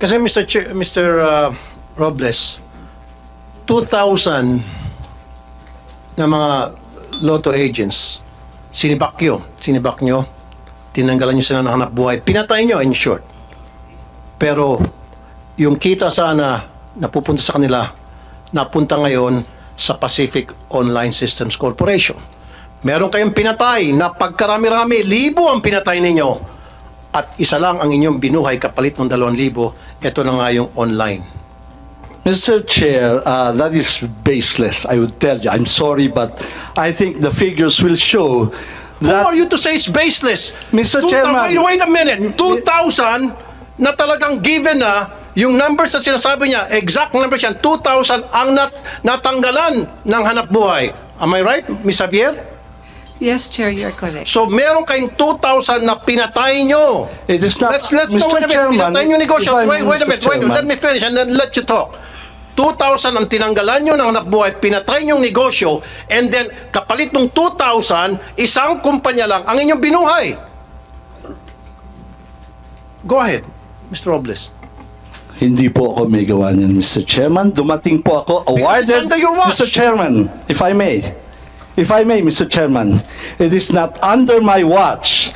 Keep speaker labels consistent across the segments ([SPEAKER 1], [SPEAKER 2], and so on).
[SPEAKER 1] Kasi Mr. Robles, 2,000 na mga lotto agents, sinibak nyo, tinanggalan nyo sila ng hanap buhay, pinatay nyo in short. Pero yung kita sana napupunta sa kanila, napunta ngayon sa Pacific Online Systems Corporation. Meron kayong pinatay na pagkarami-rami, libo ang pinatay ninyo. At isa lang ang inyong binuhay kapalit ng 2,000. Ito na nga yung online.
[SPEAKER 2] Mr. Chair, that is baseless, I would tell you. I'm sorry, but I think the figures will show that...
[SPEAKER 1] Who are you to say it's baseless?
[SPEAKER 2] Mr. Chairman...
[SPEAKER 1] Wait a minute. 2,000 na talagang given na yung numbers na sinasabi niya, exact numbers yan, 2,000 ang natanggalan ng hanap buhay. Am I right, Ms. Javier?
[SPEAKER 3] Yes, Chair, you're correct.
[SPEAKER 1] So, meron kayong 2,000 na pinatay nyo.
[SPEAKER 2] It is not,
[SPEAKER 1] Mr.
[SPEAKER 2] Mr. Chairman,
[SPEAKER 1] pinatay nyo negosyo. Wait a minute, let me finish and then let you talk. 2,000 ang tinanggalan nyo ng hanap buhay, pinatay nyong negosyo, and then kapalit ng 2,000, isang kumpanya lang ang inyong binuhay. Go ahead, Mr. Robles.
[SPEAKER 2] Hindi po ako may gawa niyan, Mr. Chairman. Dumating po ako awarded, Mr. Chairman, if I may, Mr. Chairman, it is not under my watch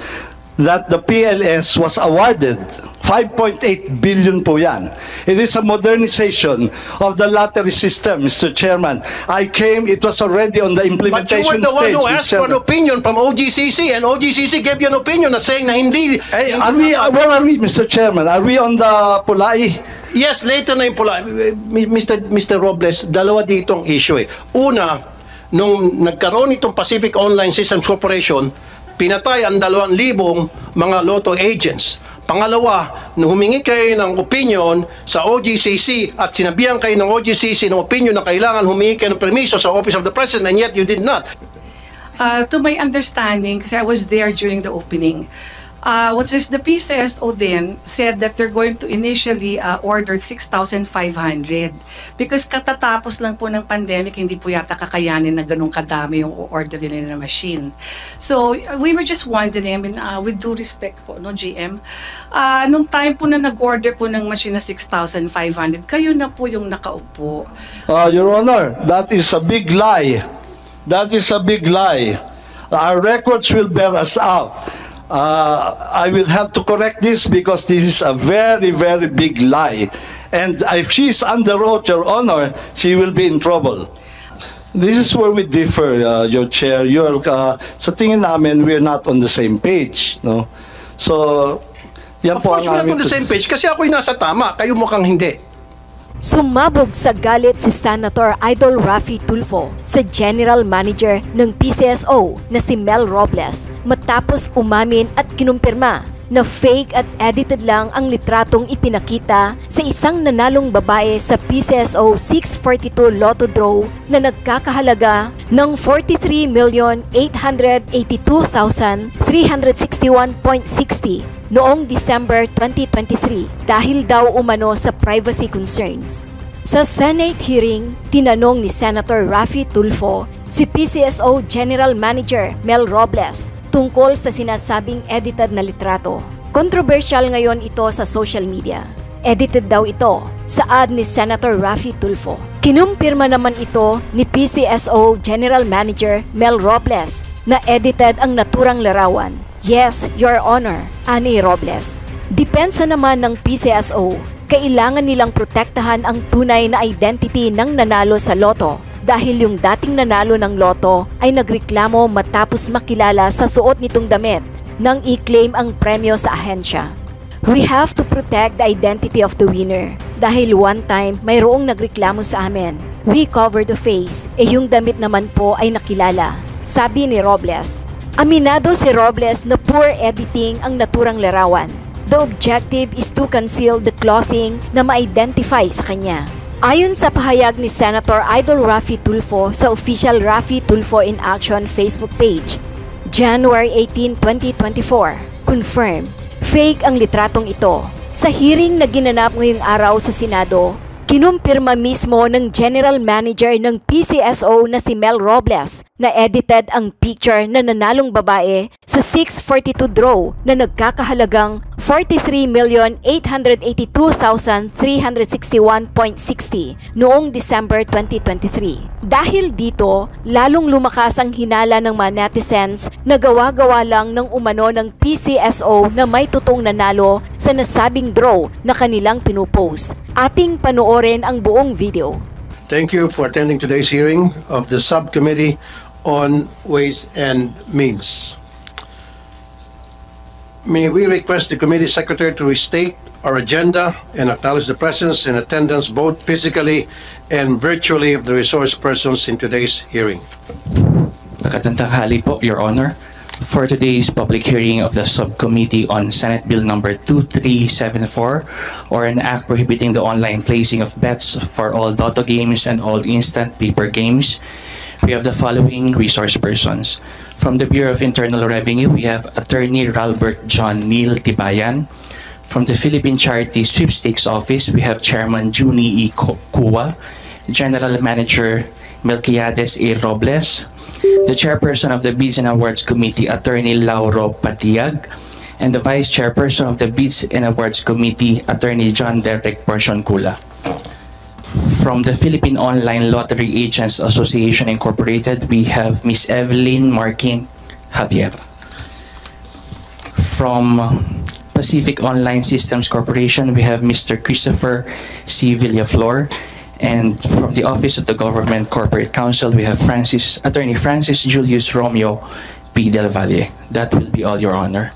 [SPEAKER 2] that the PLS was awarded. 5.8 billion po yan. It is a modernization of the lottery system, Mr. Chairman. I came, it was already on the implementation stage.
[SPEAKER 1] But you were the one who asked for an opinion from OGCC, and OGCC gave you an opinion na saying na hindi...
[SPEAKER 2] Hey, where are we, Mr. Chairman? Are we on the Pulai?
[SPEAKER 1] Yes, later na yung Pulai. Mr. Robles, dalawa ditong issue eh. Una, nung nagkaroon itong Pacific Online Systems Corporation, pinatay ang 2,000 mga lotto agents. Pangalawa, nung humingi kayo ng opinion sa OGCC at sinabihan kayo ng OGCC ng opinion na kailangan humingi kayo ng permiso sa Office of the President, and yet you did not.
[SPEAKER 3] To my understanding, kasi I was there during the opening, what is the PCSO then said that they're going to initially order 6,500 because katatapos lang po ng pandemic, hindi po yata kakayanin na ganun kadami yung order nila na machine. So we were just wondering, I mean, with due respect po, no, GM, nung time po na nag-order po ng machine na 6,500, kayo na po yung nakaupo.
[SPEAKER 2] Your Honor, that is a big lie. That is a big lie. Our records will bear us out. I will have to correct this because this is a very, very big lie. And if she's under oath, Your Honor, she will be in trouble. This is where we differ, Your Chair. Sa tingin namin, we're not on the same page. No? So, yan po ang
[SPEAKER 1] we're not on the same page kasi ako'y nasa tama, kayo mukhang hindi.
[SPEAKER 4] Sumabog sa galit si Senator Idol Raffy Tulfo sa General Manager ng PCSO na si Mel Robles matapos umamin at kinumpirma na fake at edited lang ang litratong ipinakita sa isang nanalong babae sa PCSO 642 Lotto Draw na nagkakahalaga ng 43,882,361.60 noong December 2023 dahil daw umano sa privacy concerns. Sa Senate hearing, tinanong ni Senator Raffy Tulfo si PCSO General Manager Mel Robles tungkol sa sinasabing edited na litrato. Controversial ngayon ito sa social media. Edited daw ito sa ad ni Senator Raffy Tulfo. Kinumpirma naman ito ni PCSO General Manager Mel Robles na edited ang naturang larawan. Yes, Your Honor, ani Robles. Depensa naman ng PCSO, kailangan nilang protektahan ang tunay na identity ng nanalo sa loto dahil yung dating nanalo ng loto ay nagreklamo matapos makilala sa suot nitong damit nang i-claim ang premyo sa ahensya. We have to protect the identity of the winner dahil one time mayroong nagreklamo sa amin. We cover the face, yung damit naman po ay nakilala, sabi ni Robles. Aminado si Robles na poor editing ang naturang larawan. The objective is to conceal the clothing na ma-identify sa kanya. Ayon sa pahayag ni Senator Idol Raffy Tulfo sa official Raffy Tulfo in Action Facebook page, January 18, 2024, confirm, fake ang litratong ito. Sa hearing na ginanap ngayong araw sa Senado, Kinumpirma mismo ng General Manager ng PCSO na si Mel Robles na edited ang picture na nanalong babae sa 642 draw na nagkakahalagang 43,882,361.60 noong December 2023. Dahil dito, lalong lumakas ang hinala ng mga netizens na gawa-gawa lang ng umano ng PCSO na may totoong nanalo sa nasabing draw na kanilang pinupost. Ating panoorin ang buong video.
[SPEAKER 1] Thank you for attending today's hearing of the Subcommittee on Ways and Means. May we request the committee secretary to restate our agenda and acknowledge the presence and attendance both physically and virtually of the resource persons in today's hearing.
[SPEAKER 5] Magandang tanghali po, Your Honor. For today's public hearing of the Subcommittee on Senate Bill number 2374, or an act prohibiting the online placing of bets for all lotto games and all instant paper games, we have the following resource persons. From the Bureau of Internal Revenue, we have Attorney Ralbert John Neil Tibayan. From the Philippine Charity Sweepstakes Office, we have Chairman Juni E. Kua, General Manager Melquiades A. Robles, the Chairperson of the Bids and Awards Committee, Attorney Lauro Patiag, and the Vice Chairperson of the Bids and Awards Committee, Attorney John Derek Porcioncula. From the Philippine Online Lottery Agents Association Incorporated, we have Miss Evelyn Markin Javier. From Pacific Online Systems Corporation, we have Mr. Christopher C. Villaflor. And from the Office of the Government Corporate Counsel, we have Attorney Francis Julius Romeo P. Del Valle. That will be all, Your Honor.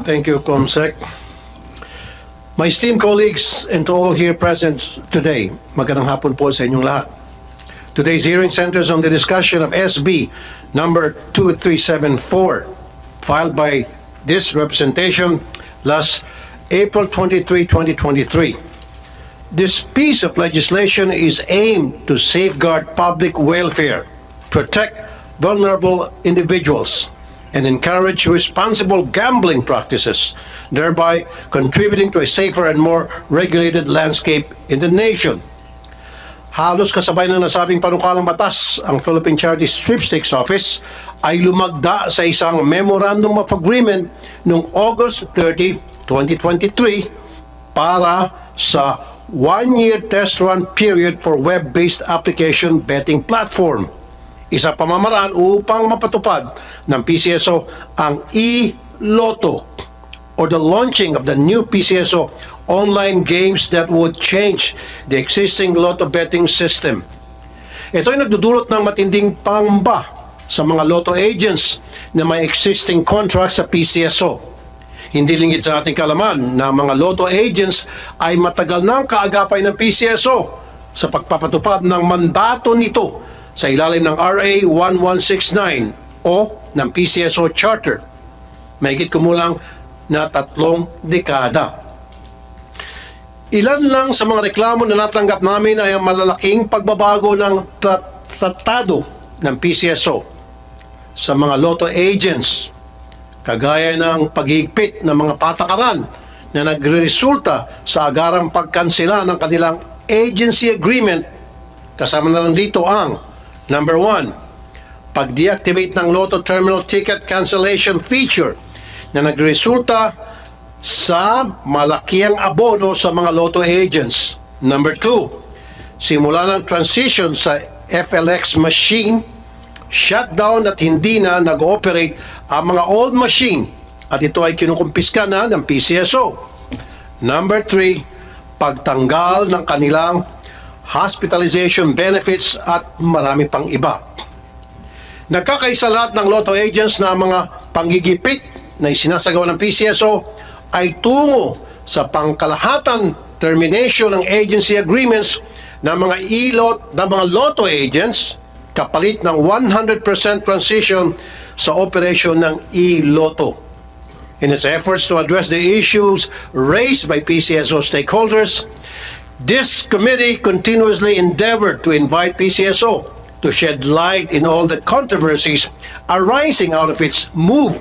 [SPEAKER 1] Thank you, Comsec. My esteemed colleagues and to all here present today, magandang hapon po sa inyong lahat. Today's hearing centers on the discussion of SB number 2374, filed by this representation last April 23, 2023. This piece of legislation is aimed to safeguard public welfare, protect vulnerable individuals, and encourage responsible gambling practices, thereby contributing to a safer and more regulated landscape in the nation. Halos kasabay ng nasabing panukalang batas, ang Philippine Charity Sweepstakes Office ay lumagda sa isang Memorandum of Agreement noong August 30, 2023 para sa one-year test run period for web-based application betting platform. Isa pamamaraan upang mapatupad ng PCSO ang e-Lotto, or the launching of the new PCSO online games that would change the existing lotto betting system. Ito ay nagdudulot ng matinding pangamba sa mga lotto agents na may existing contracts sa PCSO. Hindi lingid sa ating kalaman na mga lotto agents ay matagal ng kaagapay ng PCSO sa pagpapatupad ng mandato nito sa ilalim ng RA 1169 o ng PCSO Charter. Mahigit kumulang na 3 dekada. Ilan lang sa mga reklamo na natanggap namin ay ang malalaking pagbabago ng tratado ng PCSO sa mga lotto agents, kagaya ng paghigpit ng mga patakaran na nagresulta sa agarang pagkansela ng kanilang agency agreement. Kasama na rin dito ang number 1, pag-deactivate ng Lotto Terminal Ticket Cancellation feature na nagresulta sa malakiang abono sa mga lotto agents. Number 2, simula ng transition sa FLX machine, shutdown at hindi na nag-ooperate ang mga old machine at ito ay kinukumpiska na ng PCSO. Number 3, pagtanggal ng kanilang hospitalization benefits at marami pang iba. Nagkakaisa lahat ng lotto agents na mga panggigipit na isinasagawa ng PCSO ay tungo sa pangkalahatan termination ng agency agreements ng mga mga lotto agents kapalit ng 100% transition sa operation ng e-Lotto. In its efforts to address the issues raised by PCSO stakeholders, this committee continuously endeavored to invite PCSO to shed light in all the controversies arising out of its move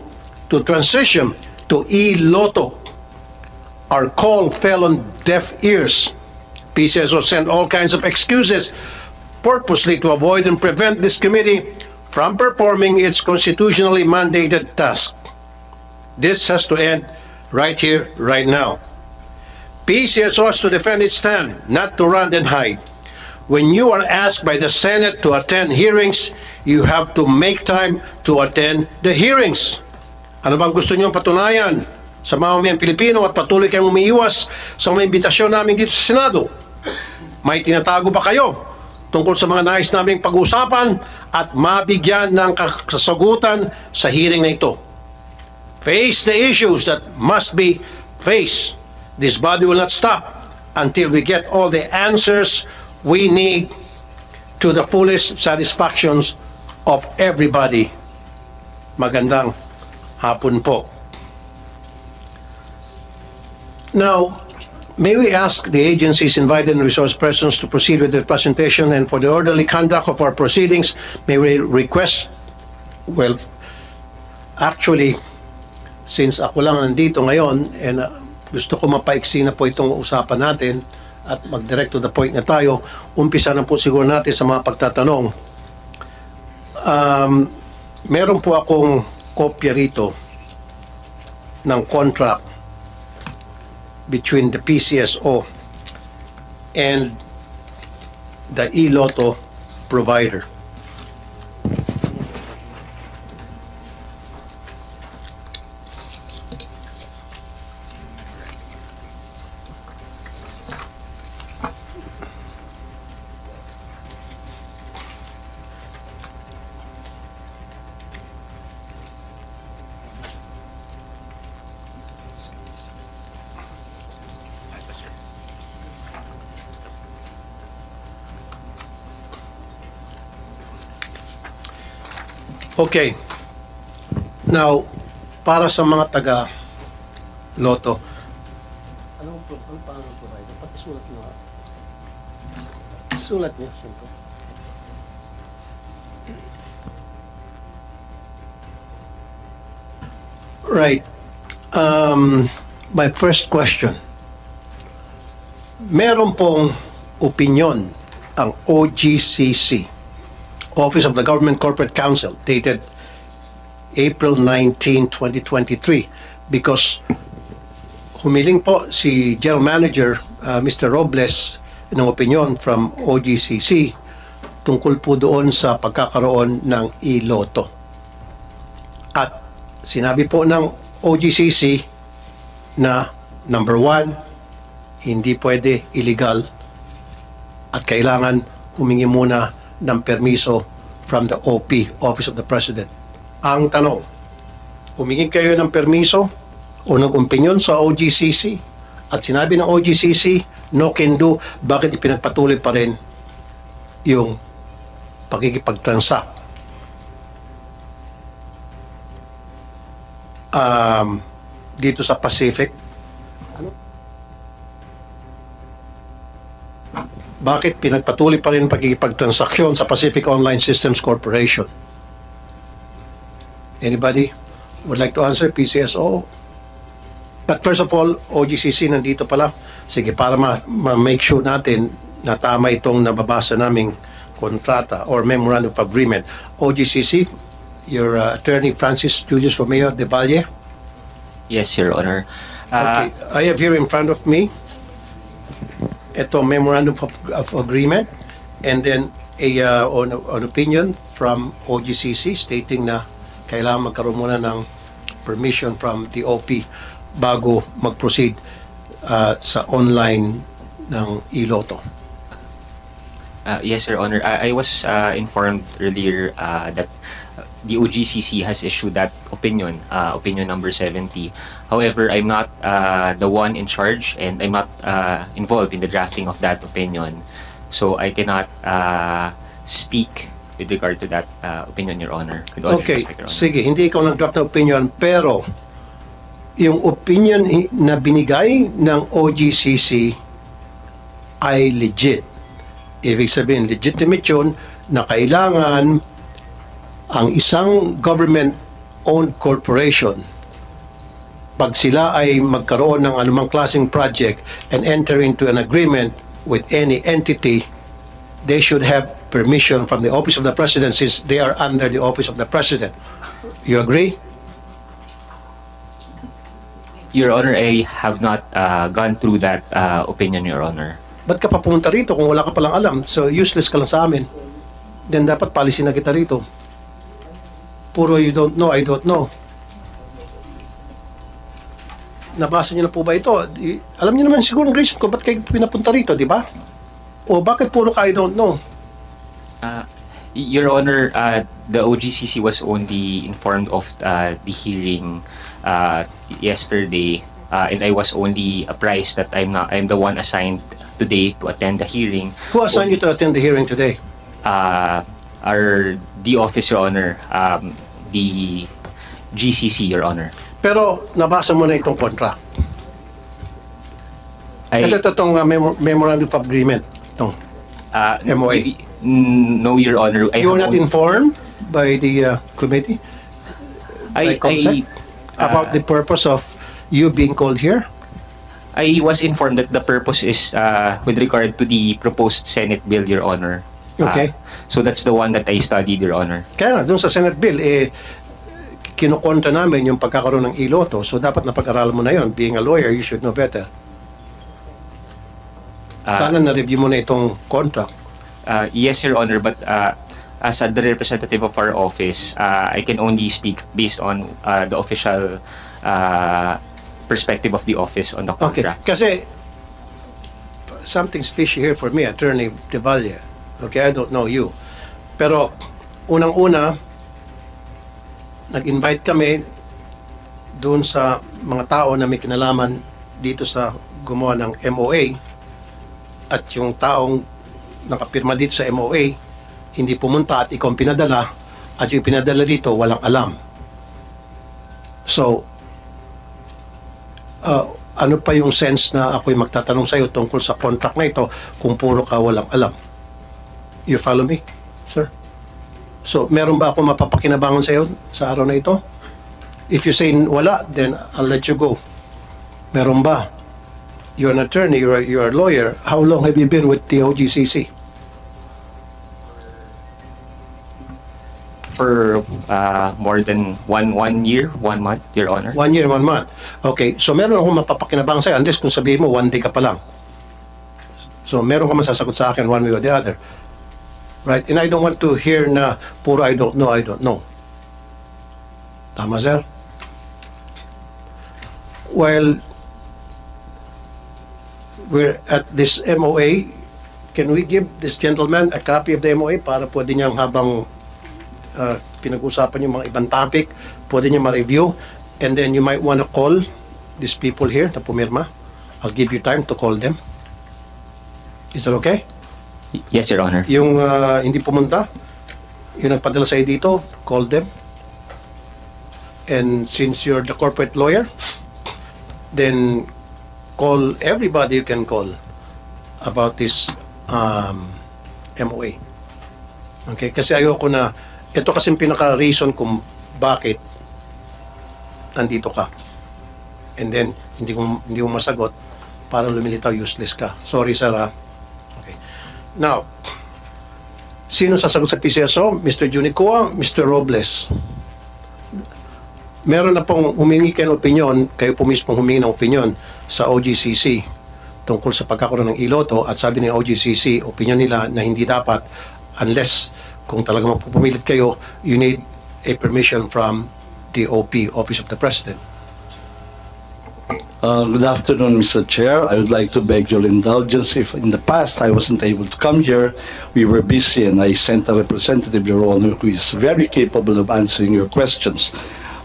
[SPEAKER 1] to transition to e-Lotto. Our call fell on deaf ears, PCSO sent all kinds of excuses purposely to avoid and prevent this committee from performing its constitutionally mandated task. This has to end right here, right now. PCSO has to defend its stand, not to run and hide. When you are asked by the Senate to attend hearings, you have to make time to attend the hearings. Ano bang gusto niyong patunayan sa mamamayang Pilipino at patuloy kayong umiiwas sa mga imbitasyon namin dito sa Senado? May tinatago ba kayo tungkol sa mga nais naming pag-usapan at mabigyan ng kasagutan sa hearing na ito? Face the issues that must be faced. This body will not stop until we get all the answers we need to the fullest satisfactions of everybody. Magandang hapon po. Now, may we ask the agencies invited and resource persons to proceed with their presentation, and for the orderly conduct of our proceedings, may we request, well, actually, since ako lang nandito ngayon, and gusto ko mapaiksi na po itong usapan natin, at mag-direct to the point na tayo, umpisa na po siguro natin sa mga pagtatanong. Meron po akong kopya rito ng contract between the PCSO and the e-lotto provider. Okay. Now, para sa mga taga-loto, anong pangalan ng provider? Pati sulat nyo, ha? Sulat niya, siyempre. Right. My first question. Meron pong opinion ang OGCC, Office of the Government Corporate Counsel, dated April 19, 2023, because humiling po si General Manager Mr. Robles ng opinion from OGCC tungkol po doon sa pagkakaroon ng e-lotto. At sinabi po ng OGCC na number 1, hindi pwede illegal at kailangan humingi muna ng permiso from the OP, Office of the President. Ang tanong, humingi kayo ng permiso o ng opinion sa OGCC at sinabi ng OGCC, no can do, bakit ipinagpatuloy pa rin yung pagkikipagtransact? Dito sa Pacific, bakit pinagpatuloy pa rin ang pagkikipagtransaksyon sa Pacific Online Systems Corporation? Anybody would like to answer? PCSO? But first of all, OGCC nandito pala. Sige, para ma-make sure natin na tama itong nababasa naming kontrata or memorandum of agreement. OGCC, your attorney Francis Julius Romeo de Valle.
[SPEAKER 6] Yes, Your Honor.
[SPEAKER 1] Okay, I have here in front of me ito memorandum of agreement and then an opinion from OGCC stating na kailangan magkaroon muna ng permission from the OP bago mag-proceed sa online ng e-lotto.
[SPEAKER 6] Yes, Your Honor. I was informed earlier that the OGCC has issued that opinion, opinion number 70. However, I'm not the one in charge and I'm not involved in the drafting of that opinion. So I cannot speak with regard to that opinion, Your Honor. With all due
[SPEAKER 1] Okay,
[SPEAKER 6] respect, Your Honor.
[SPEAKER 1] sige, hindi ikaw nag-draft ng opinion, pero yung opinion na binigay ng OGCC ay legit. Ibig sabihin, legitimate yun na kailangan ang isang government-owned corporation, pag sila ay magkaroon ng anumang klaseng project and enter into an agreement with any entity, they should have permission from the office of the president since they are under the office of the president. You agree?
[SPEAKER 6] Your Honor, I have not gone through that opinion, Your Honor.
[SPEAKER 1] Ba't ka pa pumunta rito kung wala ka palang alam? So useless ka lang sa amin. Then dapat policy na kita rito. Puro you don't know, I don't know. Nabasa niyo na po ba ito? Alam niyo naman siguro ang reason kung ba't kayo pinapunta rito, di ba? O bakit puro ka I don't know?
[SPEAKER 6] Your Honor, the OGCC was only informed of the hearing yesterday, and I was only apprised that I'm the one assigned today to attend the hearing.
[SPEAKER 1] Who assigned you to attend the hearing today?
[SPEAKER 6] The office, Your Honor, the GCC, Your Honor.
[SPEAKER 1] Pero nabasa mo na itong contract. Ito itong memorandum of agreement. Itong MOA.
[SPEAKER 6] No, Your Honor.
[SPEAKER 1] You were not informed by the committee? By COMSEC? About the purpose of you being called here?
[SPEAKER 6] I was informed that the purpose is with regard to the proposed Senate bill, Your Honor.
[SPEAKER 1] Okay.
[SPEAKER 6] So that's the one that I studied, Your Honor.
[SPEAKER 1] Kaya nga, dun sa Senate bill, kinukontra namin yung pagkakaroon ng iloto. So dapat napag-aralan mo na yun. Being a lawyer, you should know better. Sana na-review mo na itong contract.
[SPEAKER 6] Yes, Your Honor, but as the representative of our office, I can only speak based on the official perspective of the office on the
[SPEAKER 1] Okay,
[SPEAKER 6] contract.
[SPEAKER 1] kasi something's fishy here for me, Attorney De Valle. Okay, I don't know you. Pero unang-una, nag-invite kami doon sa mga tao na may kinalaman dito sa gumawa ng MOA at yung taong nakapirma dito sa MOA hindi pumunta at ikaw ang pinadala at yung pinadala dito walang alam. So, ano pa yung sense na ako'y magtatanong sa iyo tungkol sa contract na ito kung puro ka walang alam? You follow me, sir? So, meron ba ako mapapakinabangan sa iyo sa araw na ito? If you say wala, then I'll let you go. Meron ba? You're an attorney, you're a lawyer. How long have you been with the OGCC?
[SPEAKER 6] For more than one year, 1 month, Your Honor.
[SPEAKER 1] 1 year, 1 month. Okay, so meron akong mapapakinabangan sa iyo unless kung sabihin mo 1 day ka pa lang. So, meron ka masasagot sa akin one way or the other. Right? And I don't want to hear na puro I don't know, I don't know. Tama, sir? While we're at this MOA, can we give this gentleman a copy of the MOA para pwede niyang habang pinag-usapan yung mga ibang topic, pwede niya ma-review, and then you might want to call these people here na pumirma. I'll give you time to call them. Is that okay?
[SPEAKER 6] Yes, Your Honor.
[SPEAKER 1] Yung hindi pumunta, yung nagpadala sa'yo dito, call them. And since you're the corporate lawyer, then call everybody you can call about this MOA. Okay? Kasi ayoko na, ito kasi pinaka-reason kung bakit nandito ka. And then, hindi mo masagot, parang lumilitaw, useless ka. Sorry, sir, ha? Okay. Now, sino sasagot sa PCSO? Mr. Junicoa, Mr. Robles. Meron na pong humingi kayo ng opinion, kayo po mismo humingi ng opinion sa OGCC tungkol sa pagkakaroon ng iloto at sabi ng OGCC, opinion nila na hindi dapat unless kung talagang mapupumilit kayo, you need a permission from the OP, Office of the President.
[SPEAKER 2] Good afternoon, Mr. Chair. I would like to beg your indulgence if in the past I wasn't able to come here. We were busy and I sent a representative, Your Honor, who is very capable of answering your questions.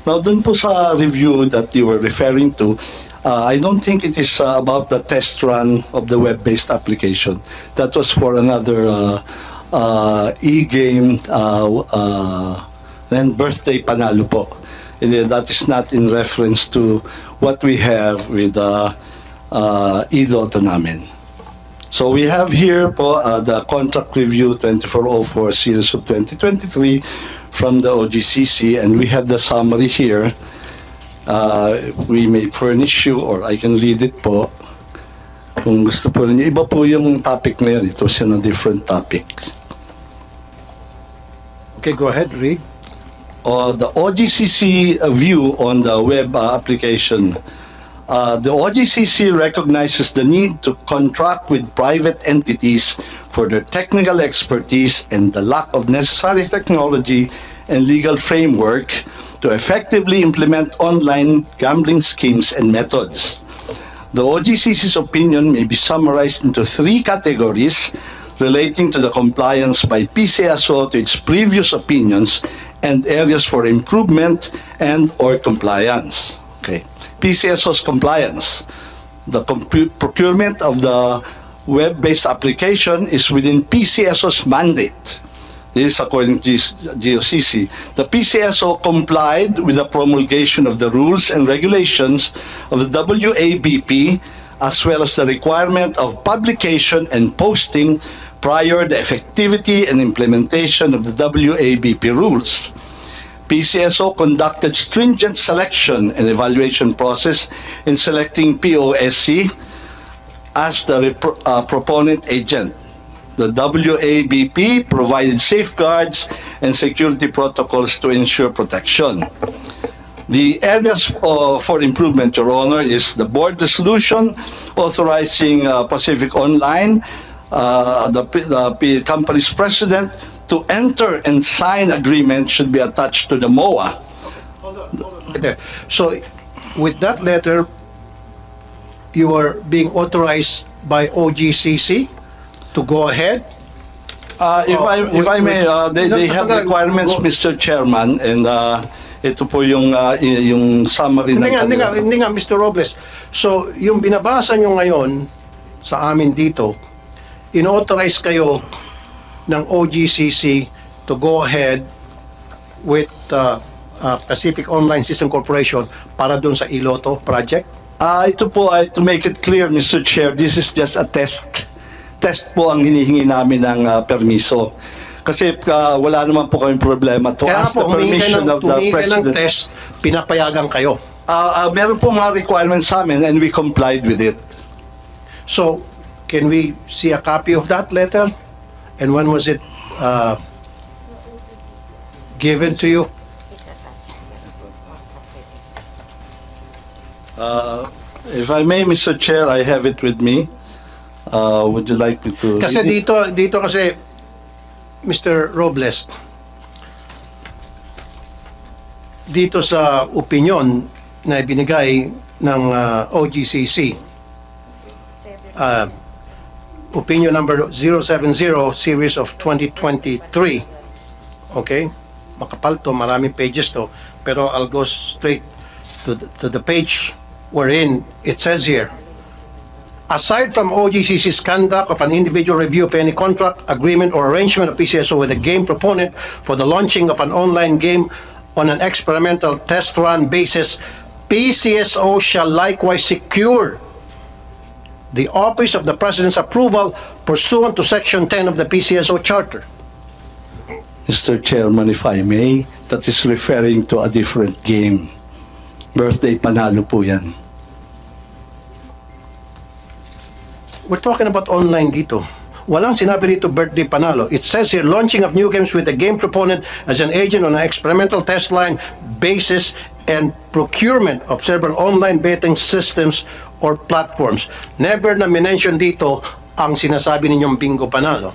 [SPEAKER 2] Now, dun po sa review that you were referring to, I don't think it is about the test run of the web-based application. That was for another e-game and birthday panalo po. And that is not in reference to what we have with e-lotto namin. So we have here po the contract review 2404 series of 2023 from the OGCC, and we have the summary here. We may furnish you, or I can read it po. Kung gusto po ninyo, iba po yung topic ngayon. Ito siya na different topic.
[SPEAKER 1] Okay, go ahead, read.
[SPEAKER 2] The OGCC view on the web application. The OGCC recognizes the need to contract with private entities for their technical expertise and the lack of necessary technology and legal framework to effectively implement online gambling schemes and methods. The OGCC's opinion may be summarized into 3 categories relating to the compliance by PCSO to its previous opinions and areas for improvement and or compliance. Okay. PCSO's compliance. The procurement of the web-based application is within PCSO's mandate. This is according to GOCC. The PCSO complied with the promulgation of the rules and regulations of the WABP as well as the requirement of publication and posting prior the effectivity and implementation of the WABP rules. PCSO conducted stringent selection and evaluation process in selecting POSC as the proponent agent. The WABP provided safeguards and security protocols to ensure protection. The areas for improvement, Your Honor, is the board resolution authorizing Pacific Online, the company's president, to enter and sign agreement should be attached to the MOA.
[SPEAKER 1] There. So, with that letter, you are being authorized by OGCC to go ahead?
[SPEAKER 2] If I may, they have requirements, Mr. Chairman, and ito po yung summary.
[SPEAKER 1] Hindi nga, Mr. Robles. So, yung binabasa nyo ngayon sa amin dito, in-authorize kayo ng OGCC to go ahead with Pacific Online System Corporation para doon sa Iloto project?
[SPEAKER 2] Ito po, to make it clear, Mr. Chair, this is just a test. Test po ang hinihingi namin ng permiso. Kasi wala naman po kaming problema to ask the permission of the President.
[SPEAKER 1] Ng test, pinapayagan kayo.
[SPEAKER 2] Meron po mga requirements sa amin and we complied with it.
[SPEAKER 1] So, can we see a copy of that letter? And when was it given to you?
[SPEAKER 2] If I may, Mr. Chair, I have it with me. Would you like me to
[SPEAKER 1] Kasi
[SPEAKER 2] read it?
[SPEAKER 1] dito kasi, Mr. Robles, dito sa opinion na ibinigay ng OGCC, opinion number 070 series of 2023. Okay? Makapal to, maraming pages to, pero I'll go straight to the page wherein it says here, aside from OGCC's conduct of an individual review of any contract, agreement, or arrangement of PCSO with a game proponent for the launching of an online game on an experimental test run basis, PCSO shall likewise secure the Office of the President's approval pursuant to Section 10 of the PCSO Charter.
[SPEAKER 2] Mr. Chairman, if I may, that is referring to a different game. Birthday Panalo po yan.
[SPEAKER 1] We're talking about online dito. Walang sinabi dito birthday panalo. It says here, launching of new games with the game proponent as an agent on an experimental test line basis and procurement of several online betting systems or platforms. Never na minention dito ang sinasabi ninyong bingo panalo.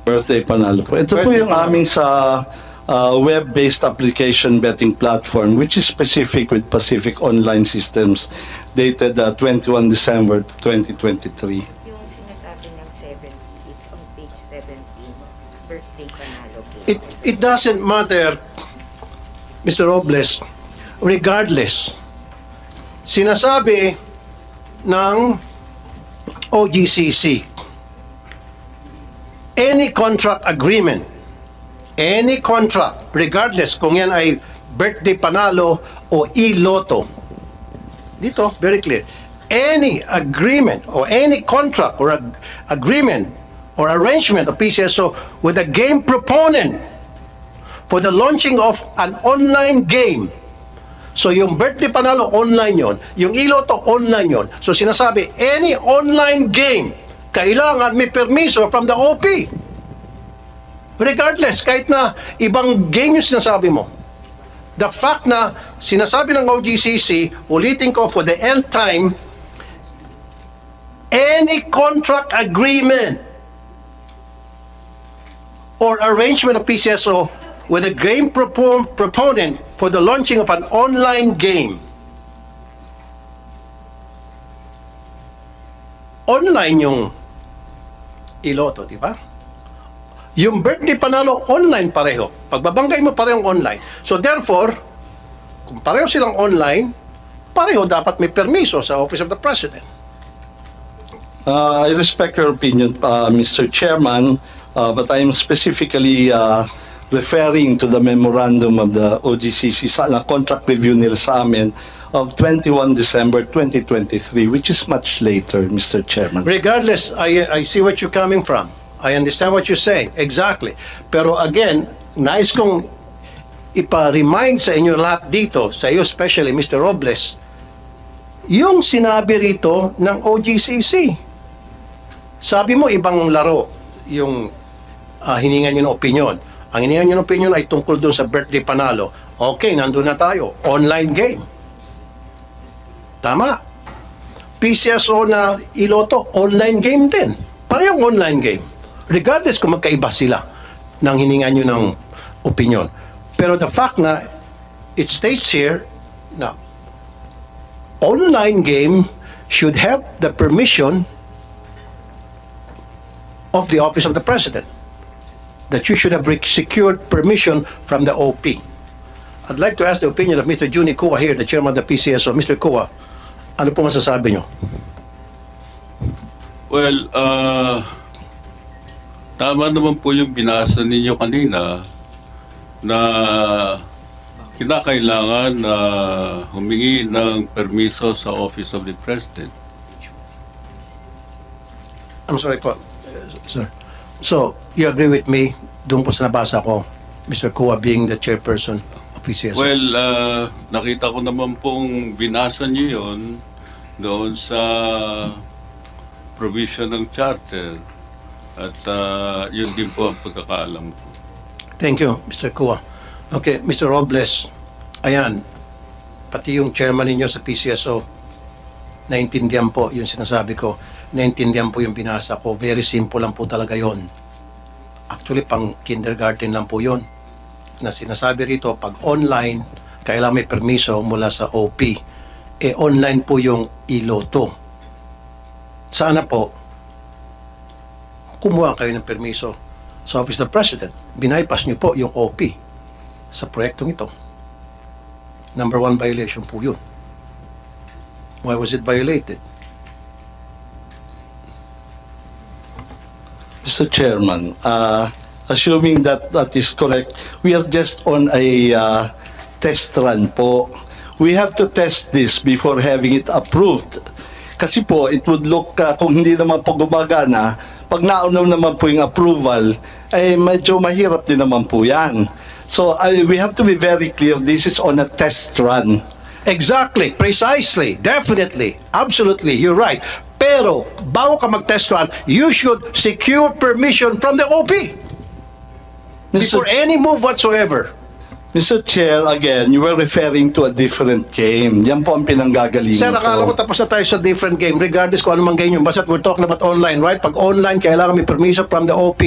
[SPEAKER 2] Birthday Panalo po. Ito po yung aming sa web-based application betting platform which is specific with Pacific Online Systems dated 21 December 2023.
[SPEAKER 7] Yung sinasabi ng 70, it's on page 17, birthday panalo.
[SPEAKER 1] It doesn't matter, Mr. Robles, regardless. Sinasabi ng OGCC, any contract agreement, any contract, regardless kung yan ay birthday panalo o iloto, dito, very clear. Any agreement or any contract or agreement or arrangement of PCSO with a game proponent for the launching of an online game So yung birthday panalo, online yon. Yung iloto, online yon. So sinasabi, any online game, kailangan may permiso from the OP. Regardless, kahit na ibang game yung sinasabi mo. The fact na sinasabi ng OGCC, ulitin ko for the nth time, any contract agreement or arrangement of PCSO with a game proponent for the launching of an online game. Online yung iloto, di ba? Yung birthday panalo, online pareho. Pagbabanggay mo parehong online. So therefore, kung pareho silang online, pareho dapat may permiso sa Office of the President.
[SPEAKER 2] I respect your opinion, Mr. Chairman, but I'm specifically referring to the memorandum of the OGCC sa contract review nila sa amin of 21 December 2023, which is much later, Mr. Chairman.
[SPEAKER 1] Regardless, I see what you're coming from. I understand what you're saying. Exactly. Pero again, nais kong ipa-remind sa inyo lahat dito, sa iyo especially, Mr. Robles, yung sinabi rito ng OGCC. Sabi mo, ibang laro yung hiningan nyo ng opinion. Ang hiningan nyo ng opinion ay tungkol doon sa birthday panalo. Okay, nandun na tayo. Online game. Tama. PCSO na iloto, online game din. Parehong online game. Regardless kung magkaiba sila ng hiningan nyo ng opinion. Pero the fact na it states here na online game should have the permission of the Office of the President. That you should have secured permission from the OP. I'd like to ask the opinion of Mr. Juni Kua here, the chairman of the PCSO. Mr. Kua, ano po masasabi nyo?
[SPEAKER 8] Well, tama naman po yung binasa ninyo kanina na kinakailangan na humingi ng permiso sa Office of the President.
[SPEAKER 1] I'm sorry po, sir. So, you agree with me doon po sa nabasa ko, Mr. Kua being the chairperson of PCSO?
[SPEAKER 8] Well, nakita ko naman pong binasa niyo yun doon sa provision ng charter. At yun din po ang pagkakaalam ko.
[SPEAKER 1] Thank you, Mr. Kua. Okay, Mr. Robles, ayan, pati yung chairman ninyo sa PCSO, naintindihan po yung sinasabi ko, naintindihan po yung binasa ko. Very simple lang po talaga yon. Actually, pang kindergarten lang po yon. Na sinasabi rito, pag online, kailangan may permiso mula sa OP. Online po yung iloto. Sana po, kumuha kayo ng permiso sa Office of the President. Binaypas niyo po yung OP sa proyektong ito. Number 1 violation po yun. Why was it violated?
[SPEAKER 2] Mr. Chairman, assuming that that is correct, we are just on a test run po. We have to test this before having it approved. Kasi po, it would look, kung hindi naman po gumagana, pag naunaw naman po yung approval, ay medyo mahirap din naman po yan. So we have to be very clear, this is on a test run.
[SPEAKER 1] Exactly, precisely, definitely, absolutely, you're right. Pero, bago ka mag-test run, you should secure permission from the OP before any move whatsoever.
[SPEAKER 2] Mr. Chair, again, you were referring to a different game. Yan po ang pinanggagalingan
[SPEAKER 1] Sir, akala ko tapos na tayo sa different game, regardless kung anumang game yun. Basta we're talking about online, right? Pag online, kailangan may permission from the OP.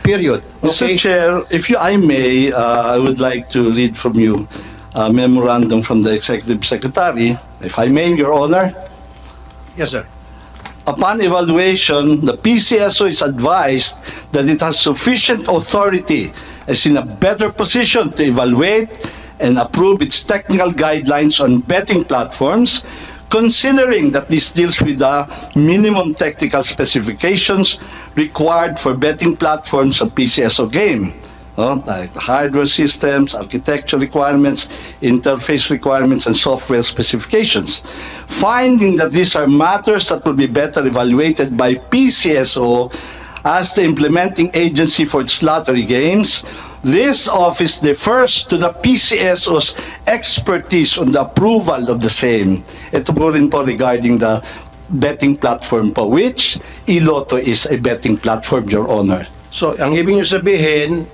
[SPEAKER 1] Period. Okay?
[SPEAKER 2] Mr. Chair, if I may, I would like to read from you a memorandum from the Executive Secretary. If I may, Your Honor.
[SPEAKER 1] Yes, sir.
[SPEAKER 2] Upon evaluation, the PCSO is advised that it has sufficient authority, is in a better position to evaluate and approve its technical guidelines on betting platforms, considering that this deals with the minimum technical specifications required for betting platforms of PCSO game. Like hardware systems, architecture requirements, interface requirements, and software specifications. Finding that these are matters that will be better evaluated by PCSO as the implementing agency for its lottery games, This office defers to the PCSO's expertise on the approval of the same. Ito po rin po regarding the betting platform po, which Iloto is a betting platform, Your Honor.
[SPEAKER 1] So, ang ibig nyo sabihin,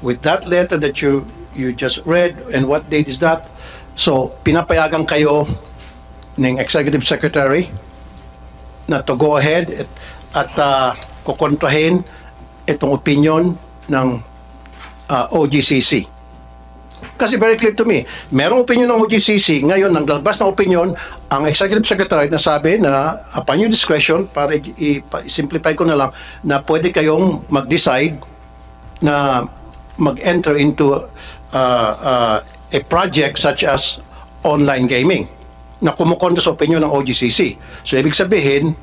[SPEAKER 1] with that letter that you just read, and what date is that? So, pinapayagan kayo ng Executive Secretary na to go ahead at kukontrahin itong opinion ng OGCC. Kasi very clear to me, merong opinion ng OGCC, ngayon naglalabas ng opinion ang Executive Secretary na sabi na upon your discretion, para i-simplify ko na lang, na pwede kayong mag-decide na mag-enter into a project such as online gaming na kumukontra sa opinion ng OGCC. So, ibig sabihin,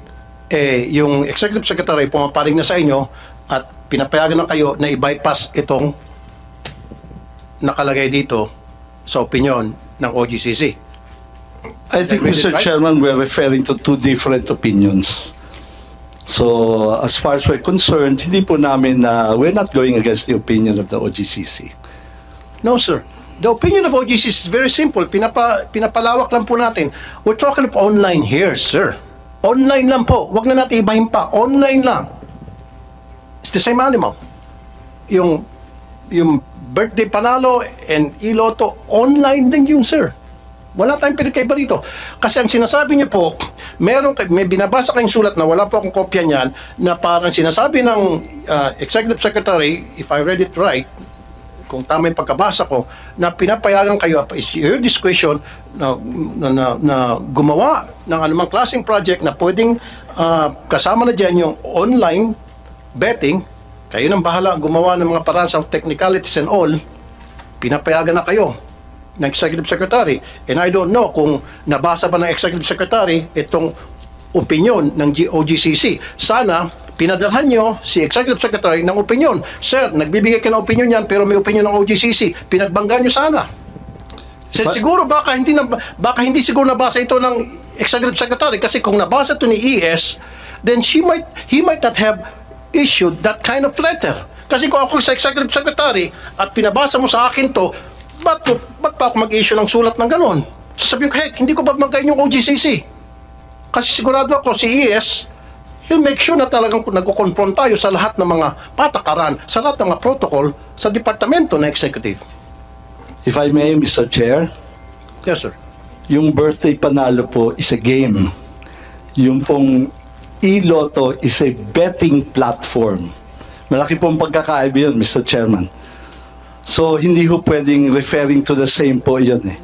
[SPEAKER 1] yung Executive Secretary pumaparing na sa inyo at pinapayagan na kayo na i-bypass itong nakalagay dito sa opinion ng OGCC.
[SPEAKER 2] I think, Mr. Chairman, we're referring to two different opinions. So, as far as we're concerned, hindi po namin we're not going against the opinion of the OGCC.
[SPEAKER 1] No, sir. The opinion of OGCC is very simple. Pinapalawak lang po natin. We're talking of online here, sir. Online lang po. Huwag na natin ibahin pa. Online lang. It's the same animal. Yung birthday panalo and Iloto, online din yun, sir. Wala tayong pinagkaiba rito. Kasi ang sinasabi niyo po, may binabasa kayong sulat na wala po akong kopya niyan, na parang sinasabi ng Executive Secretary, if I read it right, kung tama yung pagkabasa ko, na pinapayagan kayo, is your discretion na gumawa ng anumang klaseng project na pwedeng kasama na dyan yung online betting. Kayo nang bahala gumawa ng mga paraan sa technicalities and all, pinapayagan na kayo ng Executive Secretary. And I don't know kung nabasa ba ng Executive Secretary itong opinion ng OGCC. Sana pinadalhan nyo si Executive Secretary ng opinion. Sir, nagbibigay ka ng opinion yan pero may opinion ng OGCC. Pinagbanggaan nyo sana. Siguro baka hindi siguro nabasa ito ng Executive Secretary kasi kung nabasa ito ni ES, then he might not have issued that kind of letter. Kasi kung ako sa Executive Secretary at pinabasa mo sa akin to, ba't pa ako mag-issue ng sulat ng ganon? Sasabihin ko, heck, hindi ko ba magayin yung OGCC? Kasi sigurado ako si ES, he'll make sure na talagang nagko-confront tayo sa lahat ng mga patakaran, sa lahat ng mga protocol sa departamento na executive.
[SPEAKER 2] If I may, Mr. Chair.
[SPEAKER 1] Yes, sir.
[SPEAKER 2] Yung birthday panalo po is a game. Yung pong Iloto is a betting platform. Malaki pong pagkakaiba yun, Mr. Chairman. So, hindi ho pwedeng referring to the same po yun eh.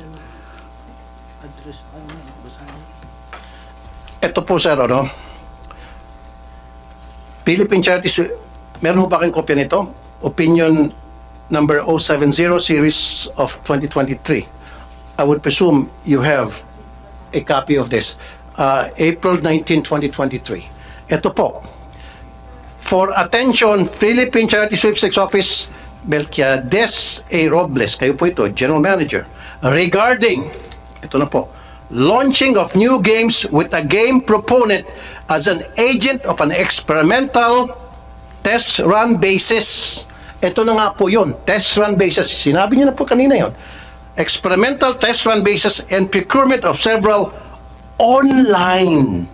[SPEAKER 1] Ito po, sir, ano? Philippine Charities, meron ho ba kayong kopya nito? Opinion number 070 series of 2023. I would presume you have a copy of this. April 19, 2023. Ito po. For attention, Philippine Charity Sweepstakes Office, Melquiades A. Robles, kayo po ito, General Manager, regarding, ito na po, launching of new games with a game proponent as an agent of an experimental test run basis. Ito na nga po yun, test run basis. Sinabi niyo na po kanina yun. Experimental test run basis and procurement of several online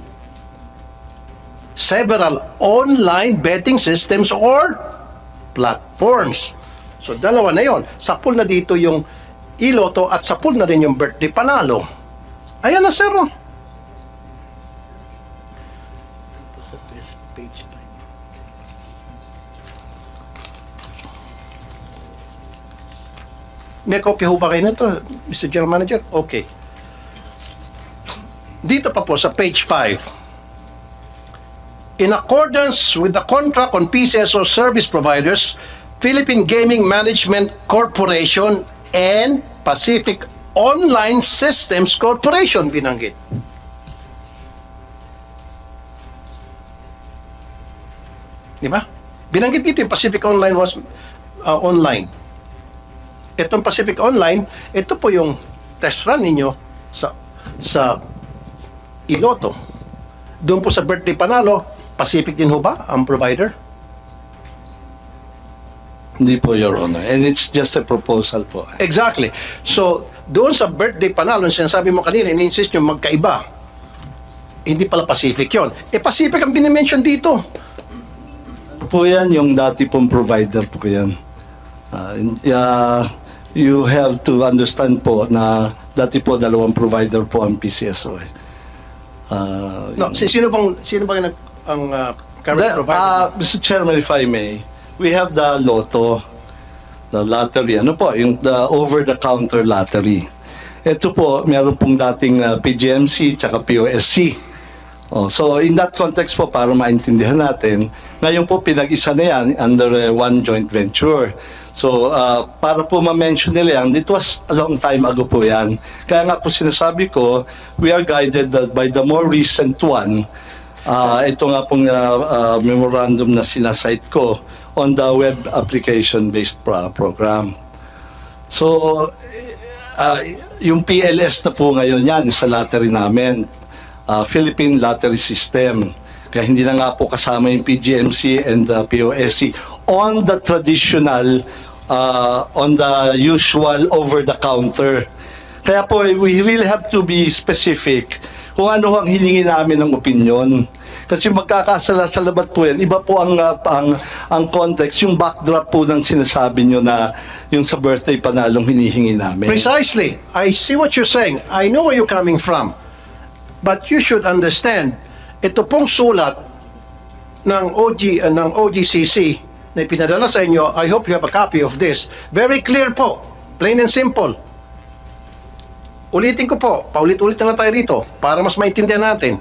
[SPEAKER 1] betting systems or platforms. So, dalawa na yon. Sapul na dito yung Iloto at sapul na rin yung birthday panalo. Ayan na, sir. May kopya ho ba kayo nito, Mr. General Manager? Okay. Dito pa po sa page 5. In accordance with the contract on PCSO service providers, Philippine Gaming Management Corporation and Pacific Online Systems Corporation binanggit. Di ba? Binanggit dito yung Pacific Online was online. Itong Pacific Online, ito po yung test run ninyo sa Iloto. Doon po sa birthday panalo, Pacific din ho ba ang provider?
[SPEAKER 2] Hindi po, Your Honor. And it's just a proposal po.
[SPEAKER 1] Exactly. So, doon sa birthday panalo, sinasabi mo kanina, ini-insist nyo magkaiba. Hindi pala Pacific yon. Pacific ang binimension dito.
[SPEAKER 2] Po yan, yung dati pong provider po yan. You have to understand po na dati po dalawang provider po ang PCSO.
[SPEAKER 1] No, sino bang current provider?
[SPEAKER 2] Mr. Chairman, if I may, we have the Lotto, the lottery, the over-the-counter lottery. Ito po, meron pong dating PGMC tsaka POSC. So in that context po, para maintindihan natin, ngayon po pinag-isa na yan under one joint venture. So para po ma-mention nila yan, it was a long time ago po yan. Kaya nga po sinasabi ko, we are guided by the more recent one. Ito nga pong memorandum na sinasite ko on the web application-based program. So, yung PLS na po ngayon yan sa lottery namin, Philippine Lottery System. Kaya hindi na nga po kasama yung PGMC and the POSC on the traditional, on the usual over-the-counter. Kaya po, we really have to be specific kung ano ang hilingi namin ng opinion. Kasi magkakasalabat po yan. Iba po ang context, yung backdrop po ng sinasabi nyo na yung sa birthday panalong hinihingi namin.
[SPEAKER 1] Precisely. I see what you're saying. I know where you're coming from. But you should understand, ito pong sulat ng OGCC na ipinadala sa inyo, I hope you have a copy of this. Very clear po. Plain and simple. Ulitin ko po, paulit-ulit na tayo rito para mas maintindihan natin.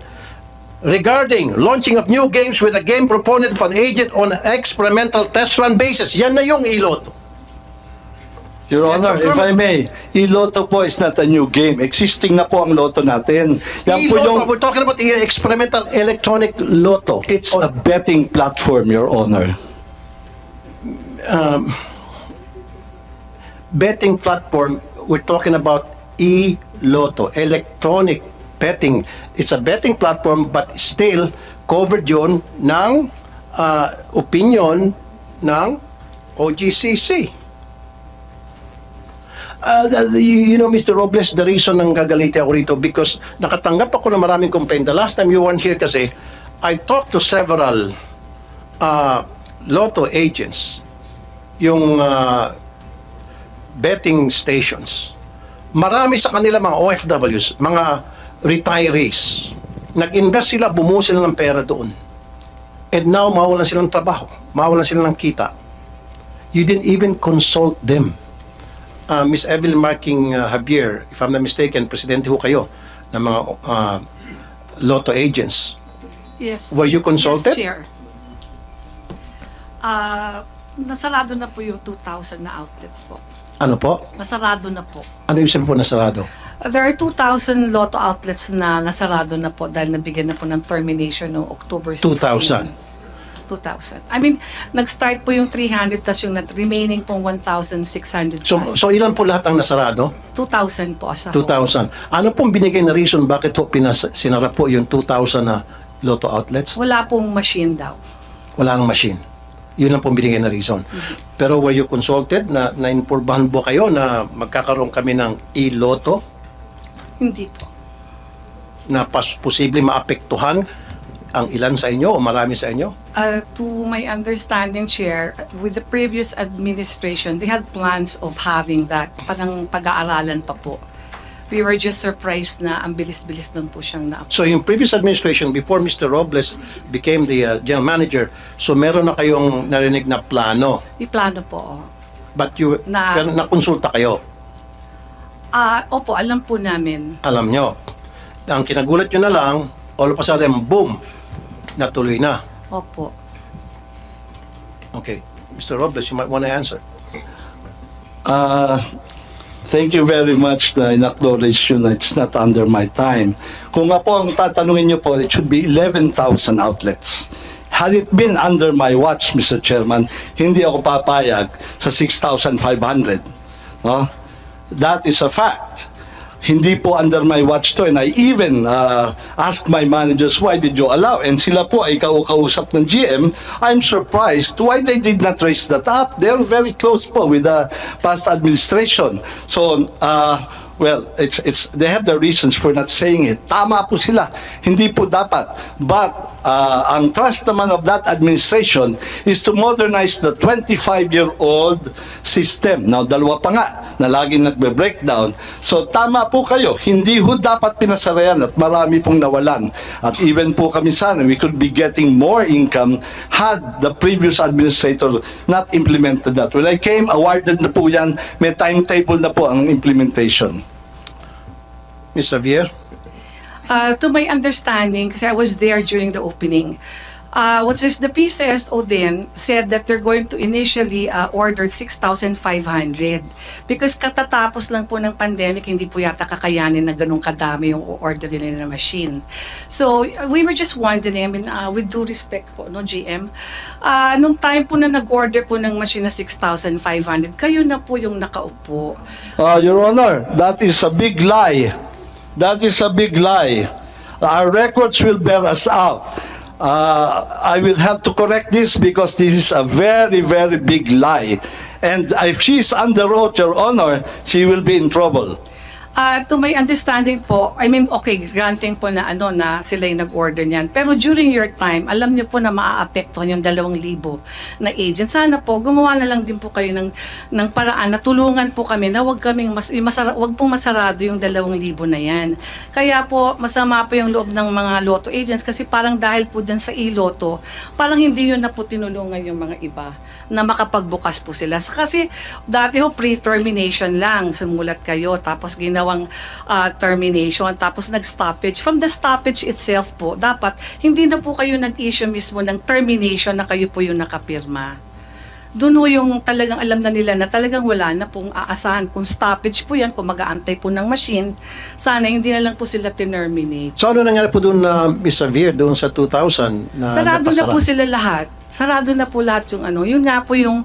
[SPEAKER 1] Regarding launching of new games with a game proponent of an agent on experimental test run basis. Yan na yung iLotto.
[SPEAKER 2] Your Honor, if I may, iLotto po is not a new game. Existing na po ang Lotto natin. Yan po yung,
[SPEAKER 1] we're talking about the experimental electronic Lotto.
[SPEAKER 2] it's a betting platform, Your Honor.
[SPEAKER 1] Betting platform, we're talking about iLotto, electronic betting. It's a betting platform but still covered yun ng opinion ng OGCC. You know, Mr. Robles, the reason nang gagaliti ako rito because nakatanggap ako ng maraming complaint. The last time you weren't here kasi, I talked to several Lotto agents, yung betting stations. Marami sa kanila mga OFWs, mga retirees. Nag-invest sila, bumuo sila ng pera doon. And now, mawalan silang trabaho. Mawalan sila ng kita. You didn't even consult them. Miss Evelyn Marking Javier, if I'm not mistaken, presidente ho kayo ng mga Lotto agents.
[SPEAKER 3] Yes.
[SPEAKER 1] Were you consulted?
[SPEAKER 3] Yes, Chair. Nasarado na po yung 2,000 na outlets po.
[SPEAKER 1] Ano po?
[SPEAKER 3] Nasarado na po.
[SPEAKER 1] Ano yung sabi po nasarado?
[SPEAKER 3] There are 2,000 Lotto outlets na nasarado na po dahil nabigyan na po ng termination noong October 16. 2,000. I mean, nag-start po yung 300 tas yung remaining pong 1,600 plus.
[SPEAKER 1] So ilan po lahat ang nasarado?
[SPEAKER 3] 2,000 po sa
[SPEAKER 1] 2,000. Ano pong binigay na reason bakit po sinara po yung 2,000 na Lotto outlets?
[SPEAKER 3] Wala pong machine daw.
[SPEAKER 1] Wala nang machine. Yun lang pong binigay na reason. Pero were you consulted? Na-inforbahan po kayo na magkakaroon kami ng iLotto?
[SPEAKER 3] Hindi po.
[SPEAKER 1] Na posible maapektuhan ang ilan sa inyo o marami sa inyo?
[SPEAKER 3] To my understanding, Chair, with the previous administration, they had plans of having that. Parang pag-aaralan pa po. We were just surprised na ang bilis-bilis lang po siyang na.
[SPEAKER 1] So yung previous administration, before Mr. Robles became the general manager, so meron na kayong narinig na plano.
[SPEAKER 3] May plano po.
[SPEAKER 1] But you,
[SPEAKER 3] Na-
[SPEAKER 1] pero nakonsulta kayo?
[SPEAKER 3] Opo, alam po namin.
[SPEAKER 1] Alam nyo. Ang kinagulat nyo na lang, all of a sudden, boom, natuloy na.
[SPEAKER 3] Opo.
[SPEAKER 1] Okay. Mr. Robles, you might want to answer.
[SPEAKER 2] Thank you very much na in-acknowledge you na it's not under my time. Kung nga po ang tatanungin nyo po, it should be 11,000 outlets. Had it been under my watch, Mr. Chairman, hindi ako papayag sa 6,500. No? That is a fact. hindi po under my watch to, and I even asked my managers, why did you allow? And sila po ay kausap ng GM. I'm surprised why they did not raise that up. They're very close po with the past administration. So, well, they have the reasons for not saying it. Tama po sila. Hindi po dapat. But ang trust naman of that administration is to modernize the 25-year-old system. Now, dalawa pa nga na laging nagbe-breakdown. So, tama po kayo. Hindi ho dapat pinasarayan at marami pong nawalan. At even po kami sana, we could be getting more income had the previous administrator not implemented that. When I came, awarded na po yan. May timetable na po ang implementation.
[SPEAKER 1] Ms. Xavier?
[SPEAKER 3] To my understanding, kasi I was there during the opening, the PCSO then said that they're going to initially order 6,500 because katatapos lang po ng pandemic, hindi po yata kakayanin na ganun kadami yung order nila na machine. So we were just wondering, I mean, with due respect po, no, GM, nung time po na nag-order po ng machine na 6,500, kayo na po yung nakaupo.
[SPEAKER 2] Your Honor, that is a big lie. That is a big lie. Our records will bear us out. I will have to correct this because this is a very, very big lie. And if she's under oath, Your Honor, she will be in trouble.
[SPEAKER 3] To my understanding po, I mean, okay, granting po na na sila yung nag-order niyan. Pero during your time, alam niyo po na maaapektuhan yung 2,000 na agent. Sana po, gumawa na lang din po kayo ng paraan na tulungan po kami na wag pong masarado yung 2,000 na yan. Kaya po, masama po yung loob ng mga lotto agents kasi parang dahil po dyan sa iloto, parang hindi yun na po tinulungan yung mga iba na makapagbukas po sila. Kasi dati ho, pre-termination lang, sumulat kayo, tapos ginawang termination, tapos nag-stoppage. From the stoppage itself po, dapat hindi na po kayo nag-issue mismo ng termination na kayo po yung nakapirma. Doon ho yung talagang alam na nila na talagang wala na pong aasahan. Kung stoppage po yan, kung mag-aantay po ng machine, sana hindi na lang po sila terminate.
[SPEAKER 1] So ano nangyari po doon na Ms. Xavier, doon sa 2,000 na
[SPEAKER 3] sarado
[SPEAKER 1] napasara?
[SPEAKER 3] na po sila lahat. Sarado na po lahat yung Yun nga po yung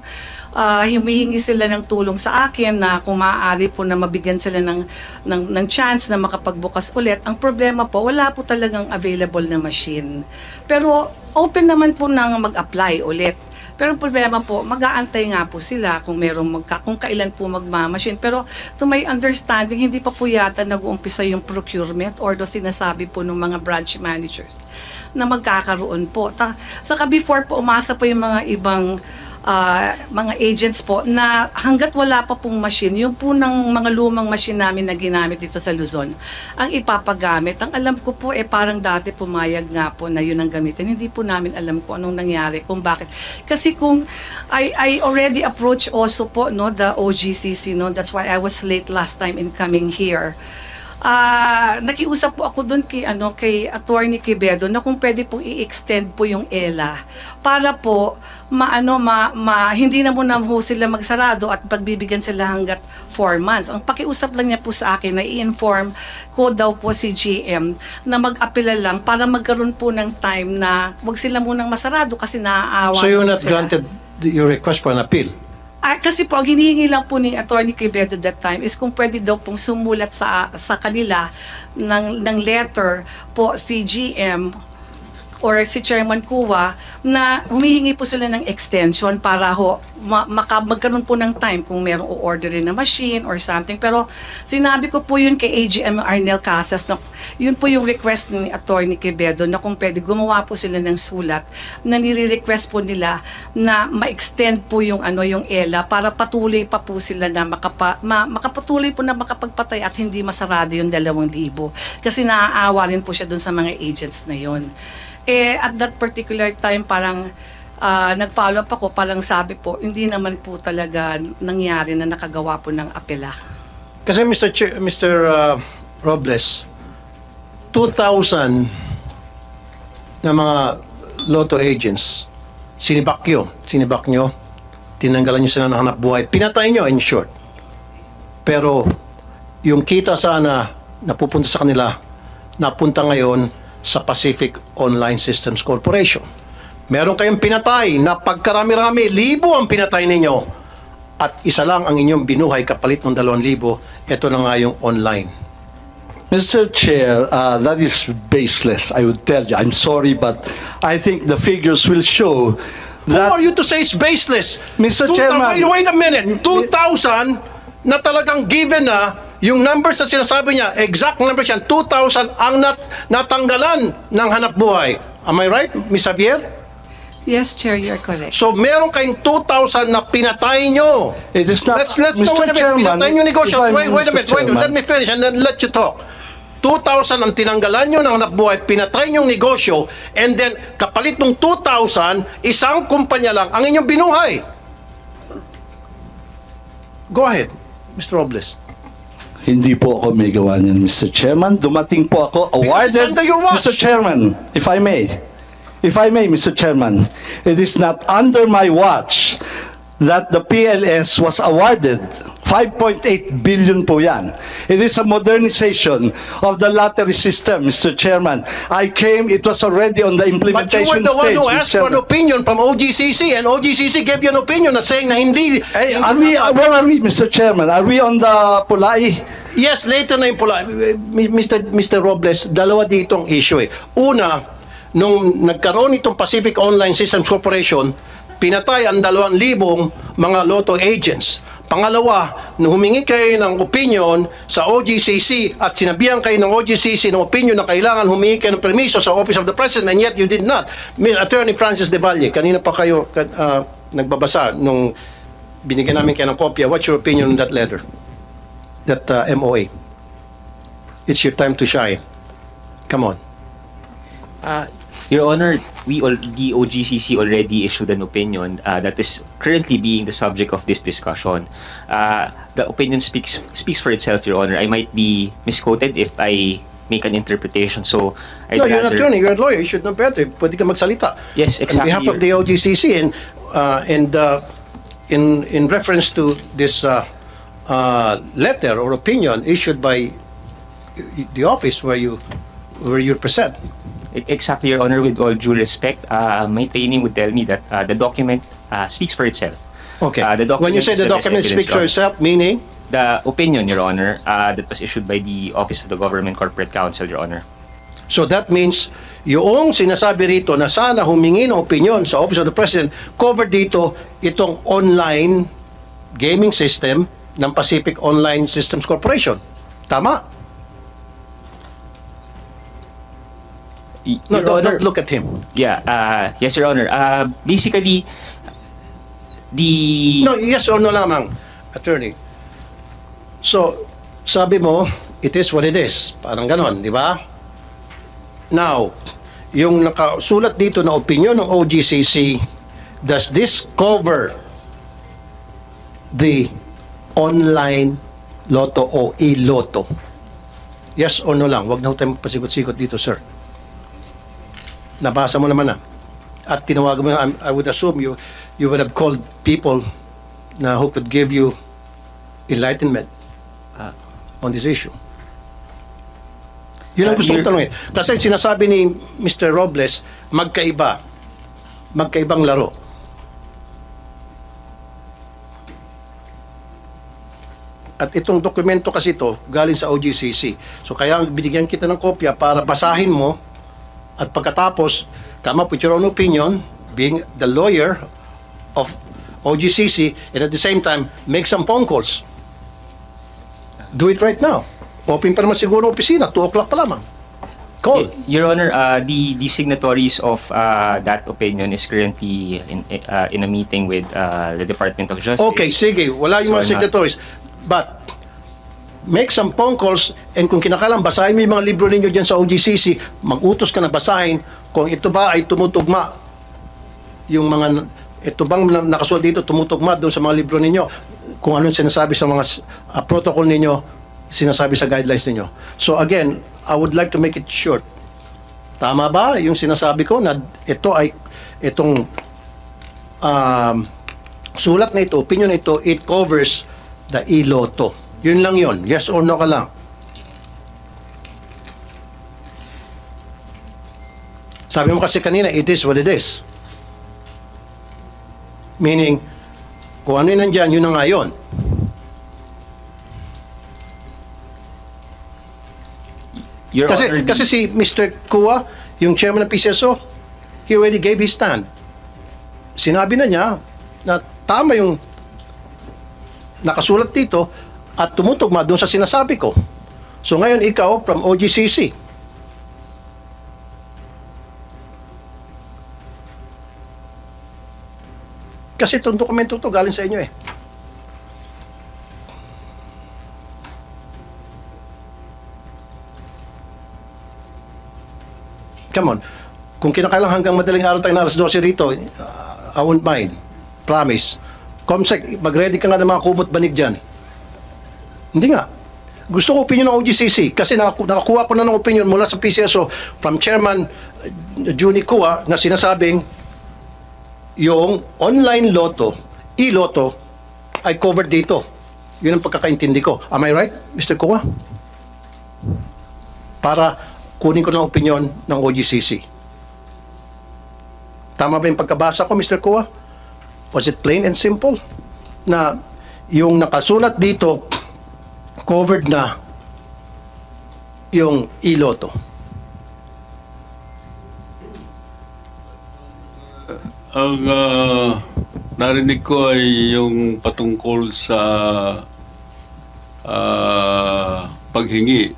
[SPEAKER 3] humihingi sila ng tulong sa akin na kung maaari po na mabigyan sila ng chance na makapagbukas ulit. Ang problema po, wala po talagang available na machine. Pero open naman po nang mag-apply ulit. Pero ang problema po, mag-aantay nga po sila kung kung kailan po magmamachine. Pero to my understanding, hindi pa po yata nag-uumpisa yung procurement or sinasabi po ng mga branch managers na magkakaroon po. Saka before po, umasa po yung mga ibang mga agents po na hanggat wala pa pong machine, yung po ng mga lumang machine namin na ginamit dito sa Luzon, ang ipapagamit. Ang alam ko po, parang dati pumayag nga po na yun ang gamitin. Hindi po namin alam kung anong nangyari, kung bakit. Kasi kung I already approached also po, no, the OGCC, no, that's why I was late last time in coming here. Nakiusap po ako doon kay Attorney Quevedo na kung pwede pong i-extend po yung ELA para po hindi na muna po sila magsarado at pagbibigyan sila hanggat 4 months. Ang pakiusap lang niya po sa akin na i-inform ko daw po si GM na mag-apela lang para magkaroon po ng time na wag sila munang masarado kasi naaawa.
[SPEAKER 1] So you're not
[SPEAKER 3] sila.
[SPEAKER 1] granted your request for an appeal?
[SPEAKER 3] Kasi po, ang hinihingi lang po ni Attorney Quevedo that time is kung pwede daw pong sumulat sa kanila ng letter po si GM or si Chairman Kuwa na humihingi po sila ng extension para magkaroon po ng time kung merong o-orderin na machine or something. Pero sinabi ko po yun kay AGM Arnel Casas na yun po yung request ni Attorney Quevedo na kung pwede gumawa po sila ng sulat na nire-request po nila na ma-extend po yung yung ELA para patuloy pa po sila na makapatuloy po na makapagpatay at hindi masarado yung 2,000 kasi naaawa rin po siya dun sa mga agents na yun. At that particular time, parang nag-follow up ako, parang sabi po, hindi naman po talaga nangyari na nakagawa po ng apela.
[SPEAKER 1] Kasi Mr. Robles, 2,000 na mga lotto agents, sinibak nyo, tinanggalan nyo sila ng hanap buhay, pinatay nyo in short. Pero yung kita sana napupunta sa kanila, napunta ngayon sa Pacific Online Systems Corporation. Meron kayong pinatay na pagkarami-rami, 1,000 ang pinatay ninyo at isa lang ang inyong binuhay kapalit ng 2,000. Ito na nga yung online.
[SPEAKER 2] Mr. Chair, that is baseless, I would tell you. I'm sorry, but I think the figures will show
[SPEAKER 1] Who
[SPEAKER 2] that...
[SPEAKER 1] are you to say it's baseless?
[SPEAKER 2] Mr. Chairman.
[SPEAKER 1] Wait a minute. 2,000 na talagang given na yung numbers na sinasabi niya, exact numbers yan, 2,000 ang natanggalan ng hanap buhay. Am I right, Ms. Javier?
[SPEAKER 3] Yes, Chair, you're correct.
[SPEAKER 1] So meron kayong 2,000 na pinatay nyo.
[SPEAKER 2] It is not...
[SPEAKER 1] Let's no,
[SPEAKER 2] Mr.
[SPEAKER 1] wait a minute.
[SPEAKER 2] Chairman,
[SPEAKER 1] Pinatay nyo negosyo.
[SPEAKER 2] if I may,
[SPEAKER 1] Wait a
[SPEAKER 2] Mr.
[SPEAKER 1] minute.
[SPEAKER 2] Chairman.
[SPEAKER 1] Let me finish and then let you talk. 2,000 ang tinanggalan nyo ng hanap buhay, pinatay nyo yung negosyo, and then kapalit ng 2,000, isang kumpanya lang ang inyong binuhay. Go ahead, Mr. Robles.
[SPEAKER 2] Hindi po ako may gawa niyan, Mr. Chairman. Dumating po ako awarded...
[SPEAKER 1] under your watch.
[SPEAKER 2] Mr. Chairman, if I may, Mr. Chairman, it is not under my watch that the PLS was awarded. 5.8 billion po yan. It is a modernization of the lottery system, Mr. Chairman. I came, it was already on the
[SPEAKER 1] But you were
[SPEAKER 2] implementation
[SPEAKER 1] the one
[SPEAKER 2] stage,
[SPEAKER 1] who
[SPEAKER 2] Mr.
[SPEAKER 1] asked for an
[SPEAKER 2] Chairman.
[SPEAKER 1] opinion from OGCC, and OGCC gave you an opinion na saying na hindi...
[SPEAKER 2] Where are we, Mr. Chairman? Are we on the Pulai?
[SPEAKER 1] Yes, later na yung pula. Mr. Robles, dalawa ditong issue eh. Una, nung nagkaroon itong Pacific Online Systems Corporation, pinatay ang 2,000 mga lotto agents. Pangalawa, nung humingi kayo ng opinion sa OGCC at sinabihan kayo ng OGCC ng opinion na kailangan humingi kayo ng permiso sa Office of the President, and yet you did not. Attorney Francis De Valle, kanina pa kayo nagbabasa nung binigyan namin kayo ng kopya. What's your opinion on that letter? That MOA? It's your time to shine. Come on.
[SPEAKER 6] Your Honor, the OGCC already issued an opinion that is currently being the subject of this discussion. The opinion speaks for itself, Your Honor. I might be misquoted if I make an interpretation. So,
[SPEAKER 1] No, you're an attorney, you're a lawyer, you should know better. Pwede ka magsalita.
[SPEAKER 6] Yes, exactly.
[SPEAKER 1] On behalf of the OGCC and in reference to this letter or opinion issued by the office where you present.
[SPEAKER 6] Exactly, Your Honor. With all due respect, my training would tell me that the document speaks for itself.
[SPEAKER 1] Okay.
[SPEAKER 6] The document
[SPEAKER 1] When you say the
[SPEAKER 6] is the best
[SPEAKER 1] document
[SPEAKER 6] evidence,
[SPEAKER 1] speaks for
[SPEAKER 6] Your Honor.
[SPEAKER 1] itself, meaning?
[SPEAKER 6] The opinion, Your Honor, that was issued by the Office of the Government Corporate Counsel, Your Honor.
[SPEAKER 1] So that means, yung sinasabi rito na sana humingi ng opinion sa Office of the President, covered dito itong online gaming system ng Pacific Online Systems Corporation. Tama? No,
[SPEAKER 6] Your Honor,
[SPEAKER 1] don't look at him.
[SPEAKER 6] Yeah, yes, Your Honor. Basically, the...
[SPEAKER 1] No, yes or no lamang, attorney. So, sabi mo, it is what it is. Parang ganon, di ba? Now, yung nakasulat dito na opinion ng OGCC, does this cover the online lotto o e-lotto? Yes or no lang? Huwag na tayo magpasikot-sikot dito, sir. Nabasa mo naman na. At tinawagan mo na, I would assume you would have called people na who could give you enlightenment on this issue. Yun ang gusto kong tanongin. Kasi sinasabi ni Mr. Robles, magkaibang laro. At itong dokumento kasi ito, galing sa OGCC. So kaya binigyan kita ng kopya para basahin mo at pagkatapos, come up with your own opinion, being the lawyer of OGCC, and at the same time, make some phone calls. Do it right now. Open pa naman siguro opisina, 2 o'clock pa lamang. Call.
[SPEAKER 6] Your Honor, the signatories of that opinion is currently in a meeting with the Department of Justice.
[SPEAKER 1] Okay, sige. Wala yung mga
[SPEAKER 6] So, I'm not-
[SPEAKER 1] signatories. But, make some phone calls and kung kinakalang, basahin mo yung mga libro ninyo dyan sa OGCC, mag-utos ka na basahin kung ito ba ay tumutugma. Yung mga, ito bang nakasulat dito, tumutugma doon sa mga libro ninyo. Kung anong sinasabi sa mga protocol ninyo, sinasabi sa guidelines ninyo. So again, I would like to make it short. Tama ba yung sinasabi ko na ito ay, itong sulat na ito, opinion na ito, it covers the e-lotto. Yun lang yun. Yes or no ka lang. Sabi mo kasi kanina, it is what it is. Meaning, kung ano yun nandyan, yun na nga yun.
[SPEAKER 6] Your Honor,
[SPEAKER 1] Kasi si Mr. Kua, yung chairman ng PCSO, he already gave his stand. Sinabi na niya na tama yung nakasulat dito at tumutugma doon sa sinasabi ko. So ngayon ikaw from OGCC. Kasi itong dokumento to galing sa inyo eh. Come on. Kung kinakailang hanggang madaling araw tayo na alas 12 rito, I won't mind. Promise. Comsec, mag-ready ka nga ng mga kumot banig dyan. Hindi nga. Gusto ko opinion ng OGCC kasi nakakuha ko na ng opinion mula sa PCSO from Chairman Juni Kua na sinasabing yung online lotto, e-lotto, ay covered dito. Yun ang pagkakaintindi ko. Am I right, Mr. Kua? Para kunin ko ng opinion ng OGCC. Tama ba yung pagkabasa ko, Mr. Kua? Was it plain and simple? Na yung nakasulat dito, covered na yung e-lotto.
[SPEAKER 8] Ang narinig ko ay yung patungkol sa paghingi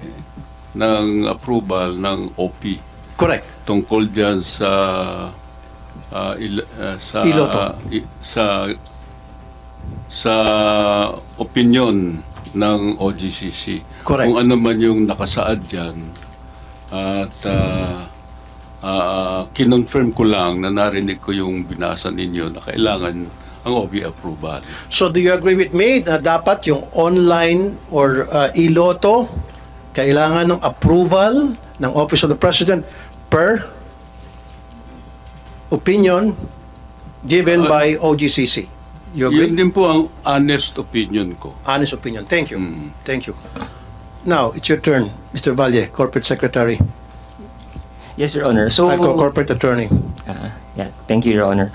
[SPEAKER 8] ng approval ng OP.
[SPEAKER 1] Correct.
[SPEAKER 8] Tungkol diyan sa
[SPEAKER 1] e-lotto.
[SPEAKER 8] Sa opinion ng OGCC.
[SPEAKER 1] Correct.
[SPEAKER 8] Kung ano man yung nakasaad diyan. At kinonfirm ko lang na narinig ko yung binasa ninyo na kailangan ang OP approval.
[SPEAKER 1] So do you agree with me na dapat yung online or e-lotto kailangan ng approval ng Office of the President per opinion given by OGCC? You agree?
[SPEAKER 8] Yun din po ang honest opinion ko.
[SPEAKER 1] Honest opinion. Thank you. Thank you. Now, it's your turn, Mr. Valle, Corporate Secretary.
[SPEAKER 6] Yes, Your Honor. So,
[SPEAKER 1] Corporate Attorney.
[SPEAKER 6] yeah, thank you, Your Honor.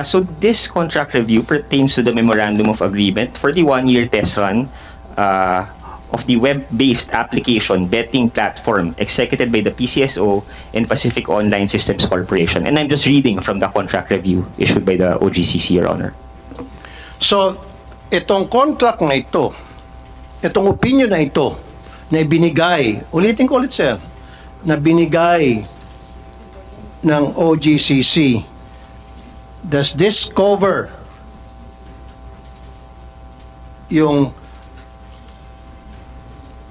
[SPEAKER 6] So this contract review pertains to the Memorandum of Agreement for the one-year test run of the web-based application betting platform executed by the PCSO and Pacific Online Systems Corporation. And I'm just reading from the contract review issued by the OGCC, Your Honor.
[SPEAKER 1] So, itong contract na ito, itong opinion na ito, na binigay, ulitin ko ulit, sir, na binigay ng OGCC, does this cover yung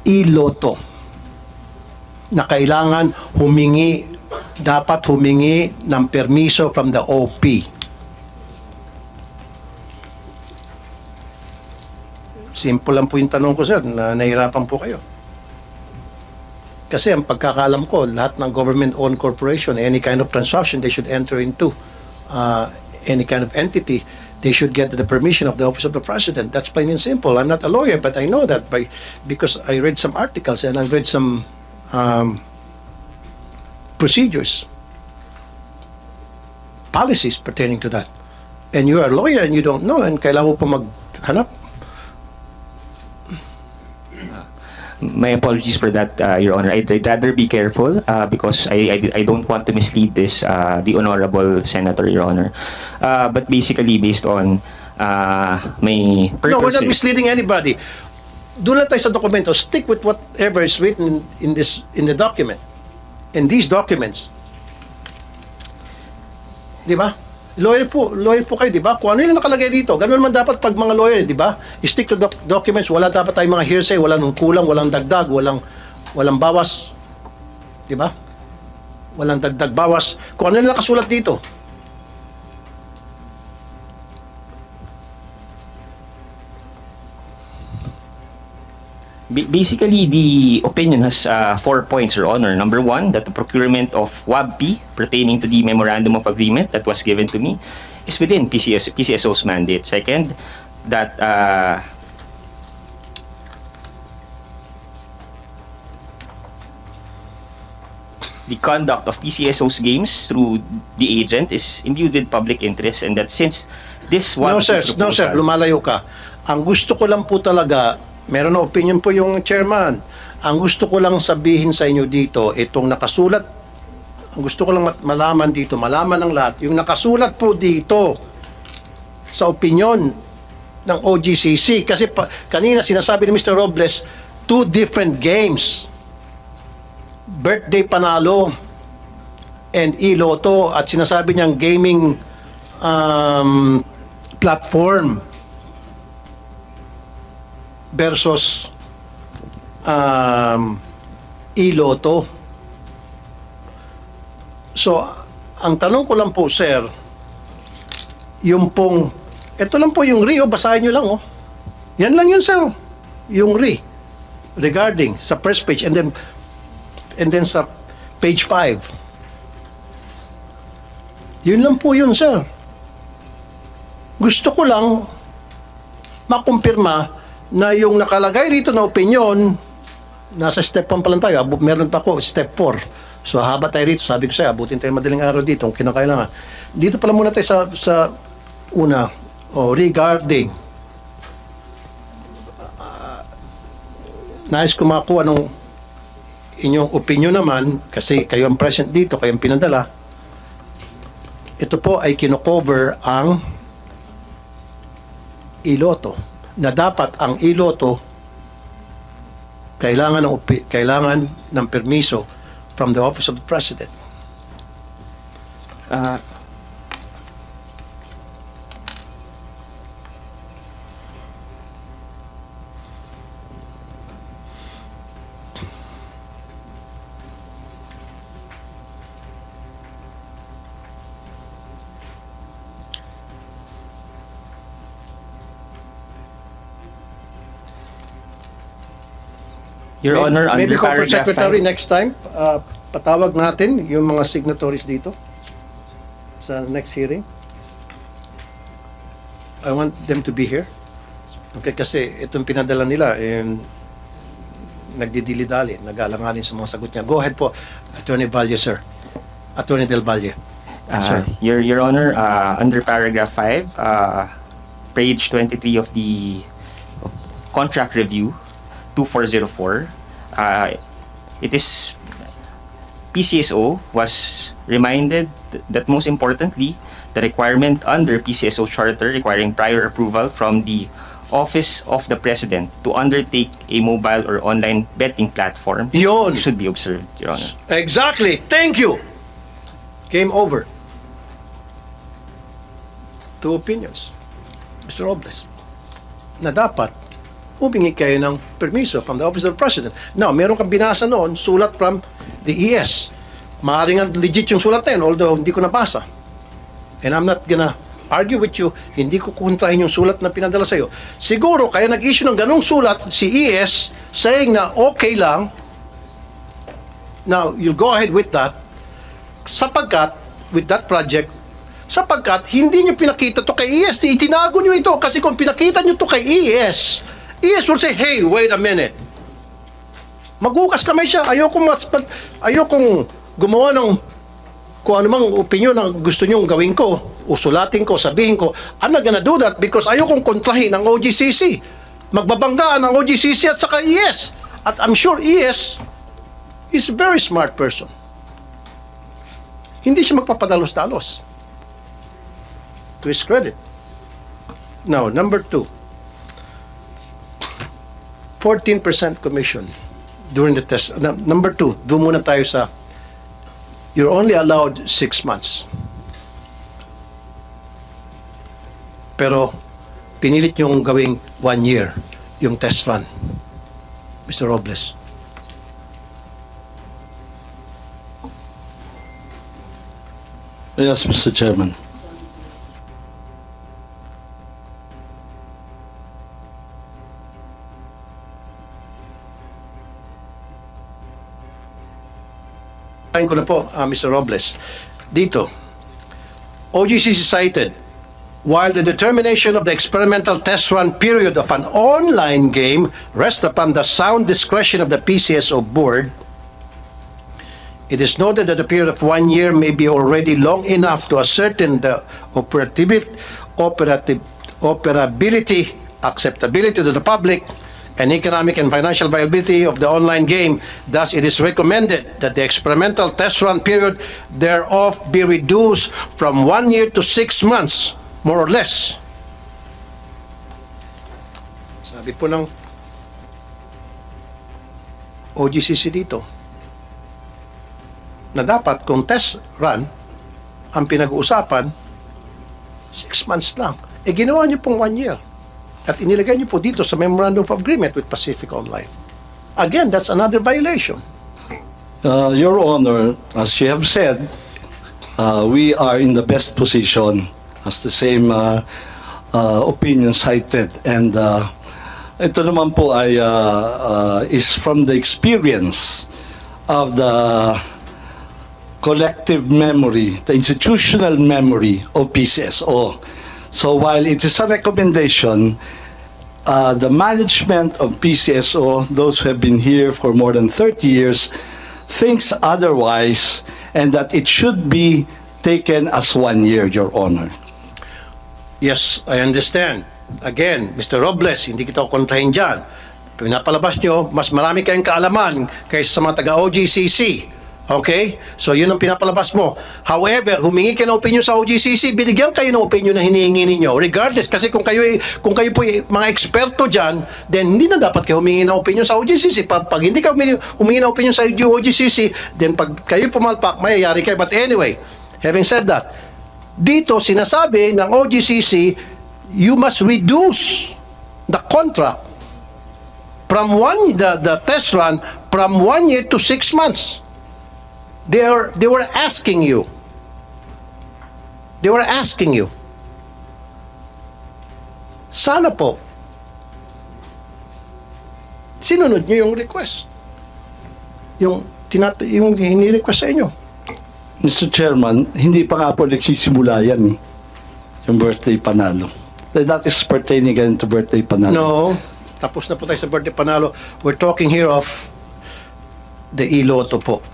[SPEAKER 1] e-lotto na kailangan dapat humingi ng permiso from the OP? Simple lang po yung tanong ko, sir, na nahirapan po kayo. Kasi ang pagkakalam ko, lahat ng government-owned corporation, any kind of transaction they should enter into, any kind of entity, they should get the permission of the Office of the President. That's plain and simple. I'm not a lawyer, but I know that because I read some articles and I've read some procedures, policies pertaining to that. And you are a lawyer and you don't know, and kailangan mo pa maghanap.
[SPEAKER 6] My apologies for that, Your Honor. I'd rather be careful because I don't want to mislead the Honorable Senator, Your Honor. But basically, based on my purpose...
[SPEAKER 1] No, we're not misleading anybody. Doon lang tayo sa dokumento. Stick with whatever is written in the document. In these documents. Di ba? Lawyer po kayo, di ba? Kung ano yung nakalagay dito, ganoon man dapat pag mga lawyer, di ba? Stick to documents, wala dapat tayong mga hearsay, walang kulang, walang dagdag, walang bawas. Di ba? Walang dagdag, bawas. Kung ano yung nakasulat dito.
[SPEAKER 6] Basically, the opinion has 4 points, Your Honor. Number 1, that the procurement of WABP pertaining to the Memorandum of Agreement that was given to me is within PCSO's mandate. Second, that the conduct of PCSO's games through the agent is imbued with public interest, and that since this WABP
[SPEAKER 1] No, sir. Lumalayo ka. Ang gusto ko lang po talaga, Meron na opinion po yung chairman. Ang gusto ko lang sabihin sa inyo dito, itong nakasulat, ang gusto ko lang malaman dito, malaman ng lahat, yung nakasulat po dito sa opinion ng OGCC. Kasi kanina sinasabi ni Mr. Robles, 2 different games. Birthday Panalo and iLotto, at sinasabi niyang gaming platform versus iLotto. So, ang tanong ko lang po, sir, yung pong, ito lang po yung RE, basahin nyo lang, oh. Yan lang yun, sir. Yung RE, regarding sa first page, and then sa page 5. Yun lang po yun, sir. Gusto ko lang makumpirma na yung nakalagay dito na opinion, nasa step 1 pa lang tayo, meron pa ako, step 4. So haba tayo rito, sabi ko sa'yo, abutin tayo madaling araw dito kung kinakailangan. Dito pala muna tayo sa una, regarding nais ko makuha ng inyong opinion naman, kasi kayo ang present dito, kayo ang pinadala. Ito po ay kino-cover ang iLotto, na dapat ang iLotto kailangan ng permiso from the Office of the President.
[SPEAKER 6] Your Honor,
[SPEAKER 1] Maybe
[SPEAKER 6] under
[SPEAKER 1] Corporate
[SPEAKER 6] paragraph
[SPEAKER 1] Secretary
[SPEAKER 6] 5,
[SPEAKER 1] next time, patawag natin yung mga signatories dito sa next hearing. I want them to be here. Okay, kasi itong pinadala nila, nagdidili-dali, nag-aalanganin sa mga sagot niya. Go ahead po, Attorney Valle, sir. Attorney Del Valle. Sir.
[SPEAKER 6] Your Honor, under paragraph 5, page 23 of the contract review, 2404, it is PCSO was reminded that most importantly, the requirement under PCSO charter requiring prior approval from the Office of the President to undertake a mobile or online betting platform
[SPEAKER 1] Yun.
[SPEAKER 6] should be observed, Your Honor.
[SPEAKER 1] Exactly. Thank you. Game over. 2 opinions. Mr. Robles, na dapat humingi kayo ng permiso from the Office of the President. Now, meron kang binasa noon, sulat from the ES. Maaaring nga legit yung sulat na yun, although hindi ko nabasa. And I'm not gonna argue with you, hindi ko kukontrahin yung sulat na pinadala sa'yo. Siguro, kaya nag-issue ng ganong sulat si ES saying na okay lang, now, you'll go ahead with that, sapagkat, with that project, sapagkat hindi nyo pinakita to kay ES, itinago nyo ito, kasi kung pinakita nyo to kay ES will say, hey, wait a minute. Magugas kamay siya. Ayokong gumawa ng kung anumang opinion na gusto nyong gawin ko, usulatin ko, sabihin ko, I'm not gonna do that because ayokong kontrahin ang OGCC. Magbabanggaan ang OGCC at saka ES. At I'm sure ES is a very smart person. Hindi siya magpapadalos-dalos. To his credit. Now, number 2. 14% commission during the test. Number 2, doon muna tayo sa, you're only allowed 6 months. Pero, pinilit yung gawing 1 year, yung test run. Mr. Robles.
[SPEAKER 2] Yes, Mr. Chairman.
[SPEAKER 1] Ko na po, Mr. Robles. Dito, OGCC cited, while the determination of the experimental test run period of an online game rests upon the sound discretion of the PCSO board, it is noted that the period of 1 year may be already long enough to ascertain the operability, acceptability to the public, and economic and financial viability of the online game. Thus, it is recommended that the experimental test run period thereof be reduced from 1 year to 6 months, more or less. Sabi po ng OGCC dito na dapat kung test run ang pinag-uusapan, 6 months lang. Eh, ginawa niyo pong 1 year. At inilagay niyo po dito sa Memorandum of Agreement with Pacific Online. Again, that's another violation.
[SPEAKER 2] Your Honor, as you have said, we are in the best position as the same opinion cited. And ito naman po ay is from the experience of the collective memory, the institutional memory of PCSO. So while it is a recommendation, the management of PCSO, those who have been here for more than 30 years, thinks otherwise, and that it should be taken as 1 year, Your Honor.
[SPEAKER 1] Yes, I understand. Again, Mr. Robles, hindi kita kontrahin dyan. Pinapalabas nyo, mas marami kayong kaalaman kaysa sa mga taga-OGCC. Okay? So, yun ang pinapalabas mo. However, humingi ka ng opinion sa OGCC, binigyan kayo ng opinion na hinihingi ninyo. Regardless, kasi kung kayo po mga eksperto dyan, then hindi na dapat kayo humingi ng opinion sa OGCC. Pag hindi ka humingi ng opinion sa OGCC, then pag kayo pumalpak, mayayari kayo. But anyway, having said that, dito sinasabi ng OGCC, you must reduce the contract from the test run from 1 year to 6 months. They were asking you. They were asking you. Sana po, sinunod niyo yung request. Yung hini-request sa inyo.
[SPEAKER 2] Mr. Chairman, hindi pa nga po nagsisimula yan, yung birthday panalo. That is pertaining again to birthday panalo.
[SPEAKER 1] No, tapos na po tayo sa birthday panalo. We're talking here of the iloto po.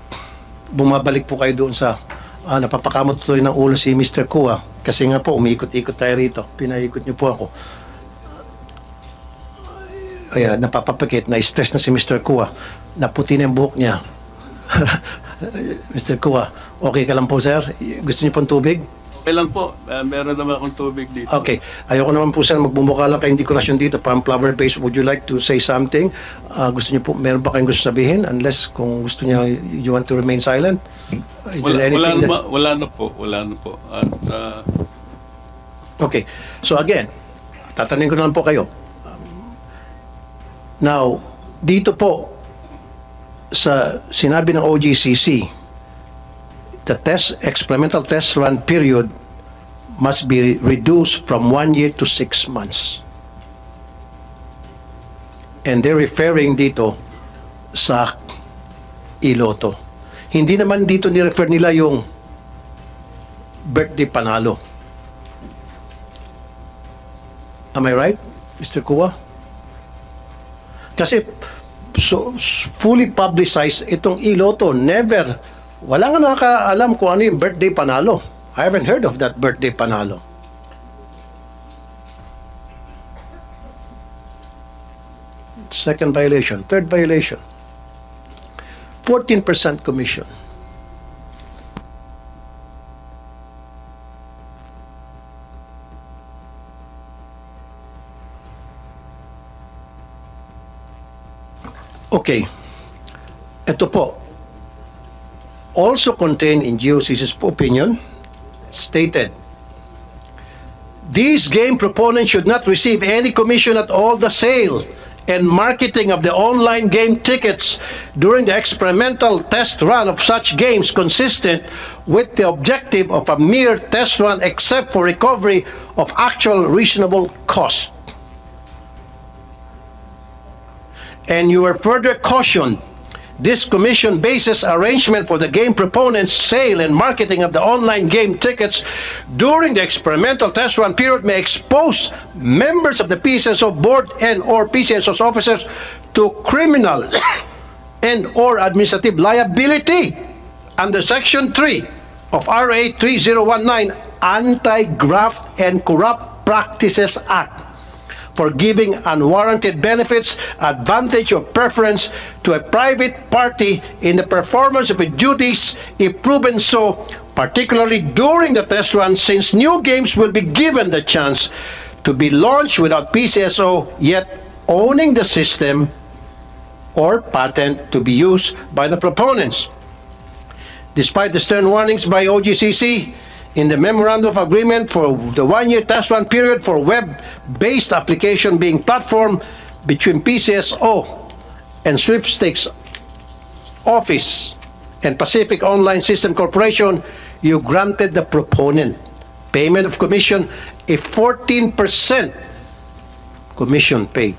[SPEAKER 1] Bumabalik po kayo doon sa napapakamot tuloy ng ulo si Mr. Kua. Kasi nga po, umiikot-ikot tayo rito. Pinaikot niyo po ako. Ayan, napapapakit, na-stress na si Mr. Kua. Naputi na yung buhok niya. Mr. Kua, okay ka lang po, sir? Gusto niyo pong tubig?
[SPEAKER 8] Okay lang po. Meron naman akong tubig dito.
[SPEAKER 1] Okay. Ayoko naman po, sir, magbumukha lang kayong dekorasyon dito, parang flower base. Would you like to say something? Gusto niyo po, meron ba kayong gusto sabihin? Unless kung gusto niyo, you want to remain silent? Is there anything
[SPEAKER 8] wala na po. Wala na po.
[SPEAKER 1] Okay. So again, tatanungin ko na lang po kayo. Now, dito po, sa sinabi ng OGCC, the experimental test run period must be reduced from 1 year to 6 months. And they're referring dito sa iloto. Hindi naman dito ni-refer nila yung birthday panalo. Am I right, Mr. Kua? Kasi fully publicized itong iloto. Wala nga nakakaalam kung ano yung birthday panalo. I haven't heard of that birthday panalo. Second violation. Third violation. 14% commission. Okay. Ito po. Also contained in GOCC's opinion, stated, these game proponents should not receive any commission at all the sale and marketing of the online game tickets during the experimental test run of such games consistent with the objective of a mere test run except for recovery of actual reasonable cost. And you are further cautioned, this commission bases arrangement for the game proponents' sale and marketing of the online game tickets during the experimental test run period may expose members of the PCSO board and or PCSO's officers to criminal and or administrative liability under Section 3 of RA 3019 Anti-Graft and Corrupt Practices Act. for giving unwarranted benefits, advantage, or preference to a private party in the performance of its duties if proven so, particularly during the test run, since new games will be given the chance to be launched without PCSO yet owning the system or patent to be used by the proponents. Despite the stern warnings by OGCC, in the Memorandum of Agreement for the one-year test run period for web-based application being platform between PCSO and Sweepstakes Office and Pacific Online System Corporation, you granted the proponent payment of commission a 14% commission paid.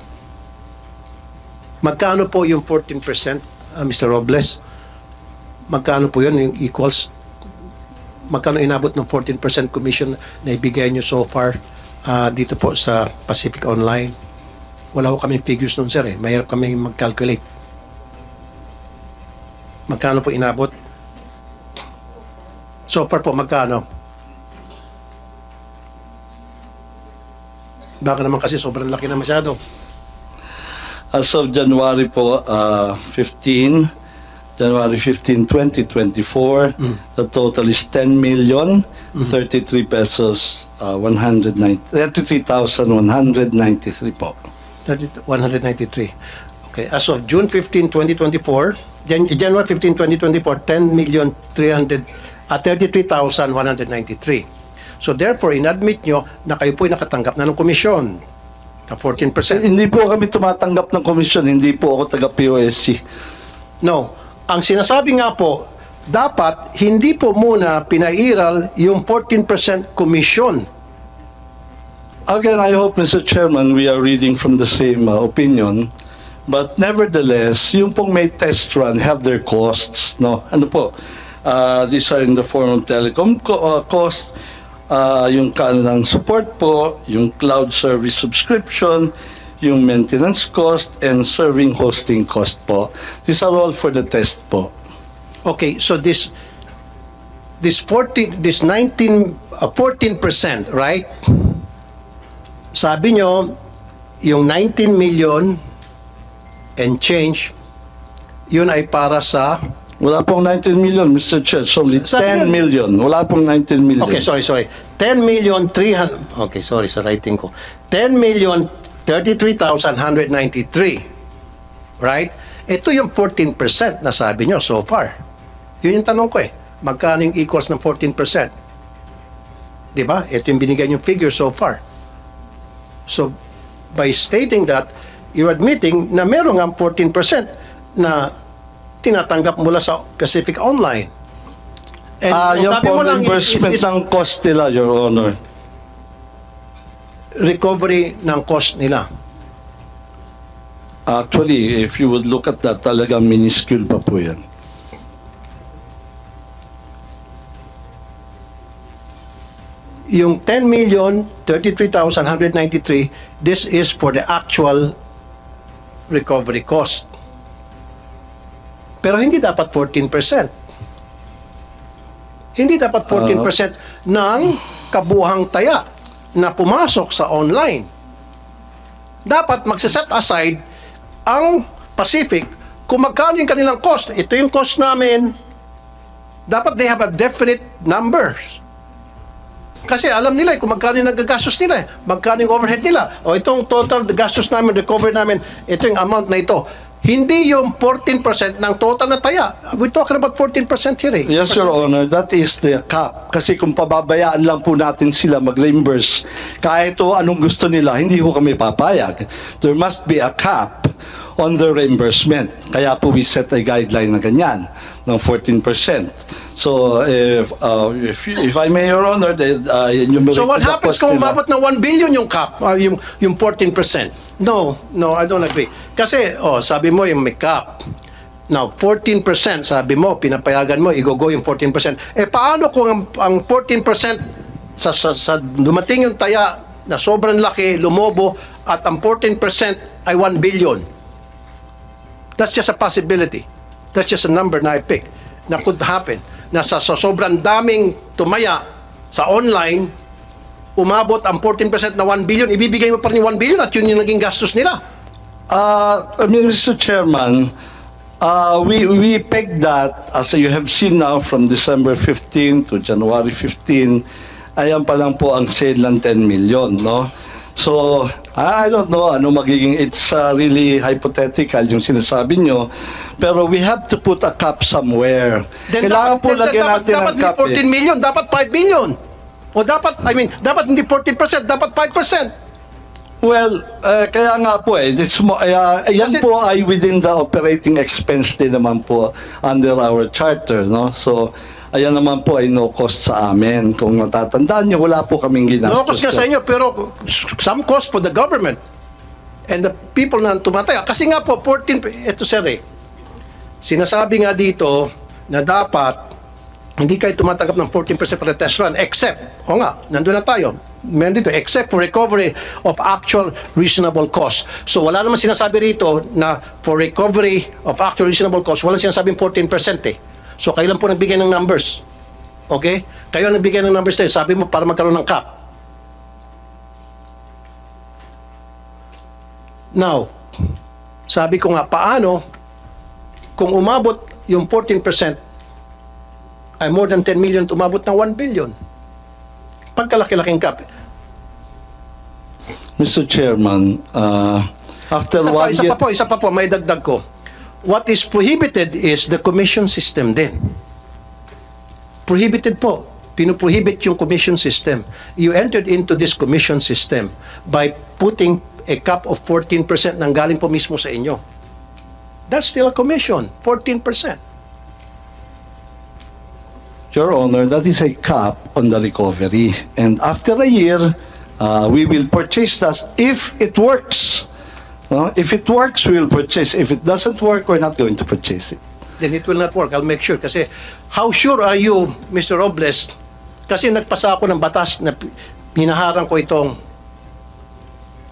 [SPEAKER 1] Magkano po yung 14%, Mr. Robles? Magkano po yun, yung equals? Magkano inabot ng 14% commission na ibigay nyo so far dito po sa Pacific Online? Wala ko kaming figures nun, sir. Mahirap kami mag-calculate. Magkano po inabot? So far po, magkano? Baka naman kasi sobrang laki na masyado.
[SPEAKER 2] As of January po, January 15, 2024, the total is 10,033 pesos, 33,193 po.
[SPEAKER 1] 193. Okay. As of June 15, 2024, January 15, 2024, 33,193. So therefore, inadmit nyo na kayo po'y nakatanggap na ng komisyon na 14%.
[SPEAKER 2] Hindi po kami tumatanggap ng komisyon, hindi po ako taga-POSC.
[SPEAKER 1] No. Ang sinasabi nga po, dapat hindi po muna pinairal yung 14% commission.
[SPEAKER 2] Again, I hope, Mr. Chairman, we are reading from the same opinion. But nevertheless, yung pong may test run have their costs. No? Ano po? These are in the form of telecom cost, yung kanilang support po, yung cloud service subscription, yung maintenance cost, and serving hosting cost po. These are all for the test po.
[SPEAKER 1] Okay, so this 14%, right? Sabi nyo, yung 19 million and change, yun ay para sa...
[SPEAKER 2] Wala pong 19 million, Mr. Chair. It's only 10 million. Wala pong 19 million.
[SPEAKER 1] Okay, sorry. 10 million 300... Okay, sorry sa writing ko. 10,033,193. Right? Ito yung 14% na sabi nyo so far. Yun yung tanong ko Magkano yung equals ng 14%? Diba? Ito yung binigay yung figure so far. So, by stating that, you're admitting na meron nga 14% na tinatanggap mula sa Pacific Online. And
[SPEAKER 2] yung
[SPEAKER 1] sabi
[SPEAKER 2] po
[SPEAKER 1] mo lang
[SPEAKER 2] reimbursement ng cost nila, Your Honor.
[SPEAKER 1] Recovery ng cost nila.
[SPEAKER 2] Actually, if you would look at that, talagang minuscule pa po yan.
[SPEAKER 1] Yung 10,033,193, this is for the actual recovery cost. Pero hindi dapat 14%. Hindi dapat 14% ng kabuhang taya na pumasok sa online. Dapat magsiset aside ang Pacific kung magkano yung kanilang cost. Ito yung cost namin. Dapat they have a definite numbers. Kasi alam nila kung magkano yung nagagastos nila, magkano yung overhead nila. O itong total gastos namin, recover namin, ito yung amount na ito. Hindi yung 14% ng total na taya. We're talking about 14% here.
[SPEAKER 2] Yes, Your Honor, that is the cap. Kasi kung pababayaan lang po natin sila mag-reimburse, kahit o anong gusto nila, hindi ko kami papayag. There must be a cap on the reimbursement. Kaya po we set a guideline na ganyan, ng 14%. So, if I may, Your Honor,
[SPEAKER 1] so what happens kung umabot ng 1 billion yung cap, yung 14%? No, I don't agree. Kasi, sabi mo yung may cap. Now, 14%, sabi mo, pinapayagan mo, i-go yung 14%. Paano kung ang 14% sa dumating yung taya na sobrang laki, lumobo, at ang 14% ay 1 billion? That's just a possibility. That's just a number na I pick na could happen. Na sa sobrang daming tumaya sa online, umabot ang 14% na 1 billion, ibibigay mo pa rin yung 1 billion at yun yung naging gastos nila.
[SPEAKER 2] Mr. Chairman, we pegged that, as you have seen now, from December 15 to January 15, ayan pa lang po ang sale ng 10 million, no? So, I don't know ano magiging, it's really hypothetical yung sinasabi nyo, pero we have to put a cap somewhere. Kailangan po lagyan natin ng cap.
[SPEAKER 1] Dapat 14 million, dapat 5 billion. O dapat, dapat hindi 14%, dapat 5%.
[SPEAKER 2] Well, kaya nga po it's yan
[SPEAKER 1] Kasi-
[SPEAKER 2] po ay within the operating expense din naman po under our charter, no? So, ayan naman po ay no cost sa amin. Kung natatandaan nyo, wala po kaming ginastos.
[SPEAKER 1] No cost nga sa inyo, pero some cost for the government and the people na tumataya. Kasi nga po, 14, ito sir sinasabi nga dito na dapat hindi kayo tumatanggap ng 14% for the test run, except, nandun na tayo, meron dito, except for recovery of actual reasonable cost. So wala naman sinasabi rito na for recovery of actual reasonable cost, walang sinasabing 14% So kayo lang po nagbigay ng numbers. Okay? Kayo ang nagbigay ng numbers tayo. Sabi mo para magkaroon ng cap. Now, sabi ko nga, paano kung umabot yung 14% ay more than 10 million, umabot ng 1 billion? Pagkalaki-laking cap.
[SPEAKER 2] Mr. Chairman, after
[SPEAKER 1] Isa pa po, may dagdag ko. What is prohibited is the commission system din. Prohibited po. Pinuprohibit yung commission system. You entered into this commission system by putting a cap of 14% nang galing po mismo sa inyo. That's still a commission, 14%.
[SPEAKER 2] Your Honor, that is a cap on the recovery. And after a year, we will purchase that if it works. If it works, we will purchase. If it doesn't work, we're not going to purchase it.
[SPEAKER 1] Then it will not work. I'll make sure. Kasi, how sure are you, Mr. Robles? Kasi nagpasa ako ng batas na hinaharang ko itong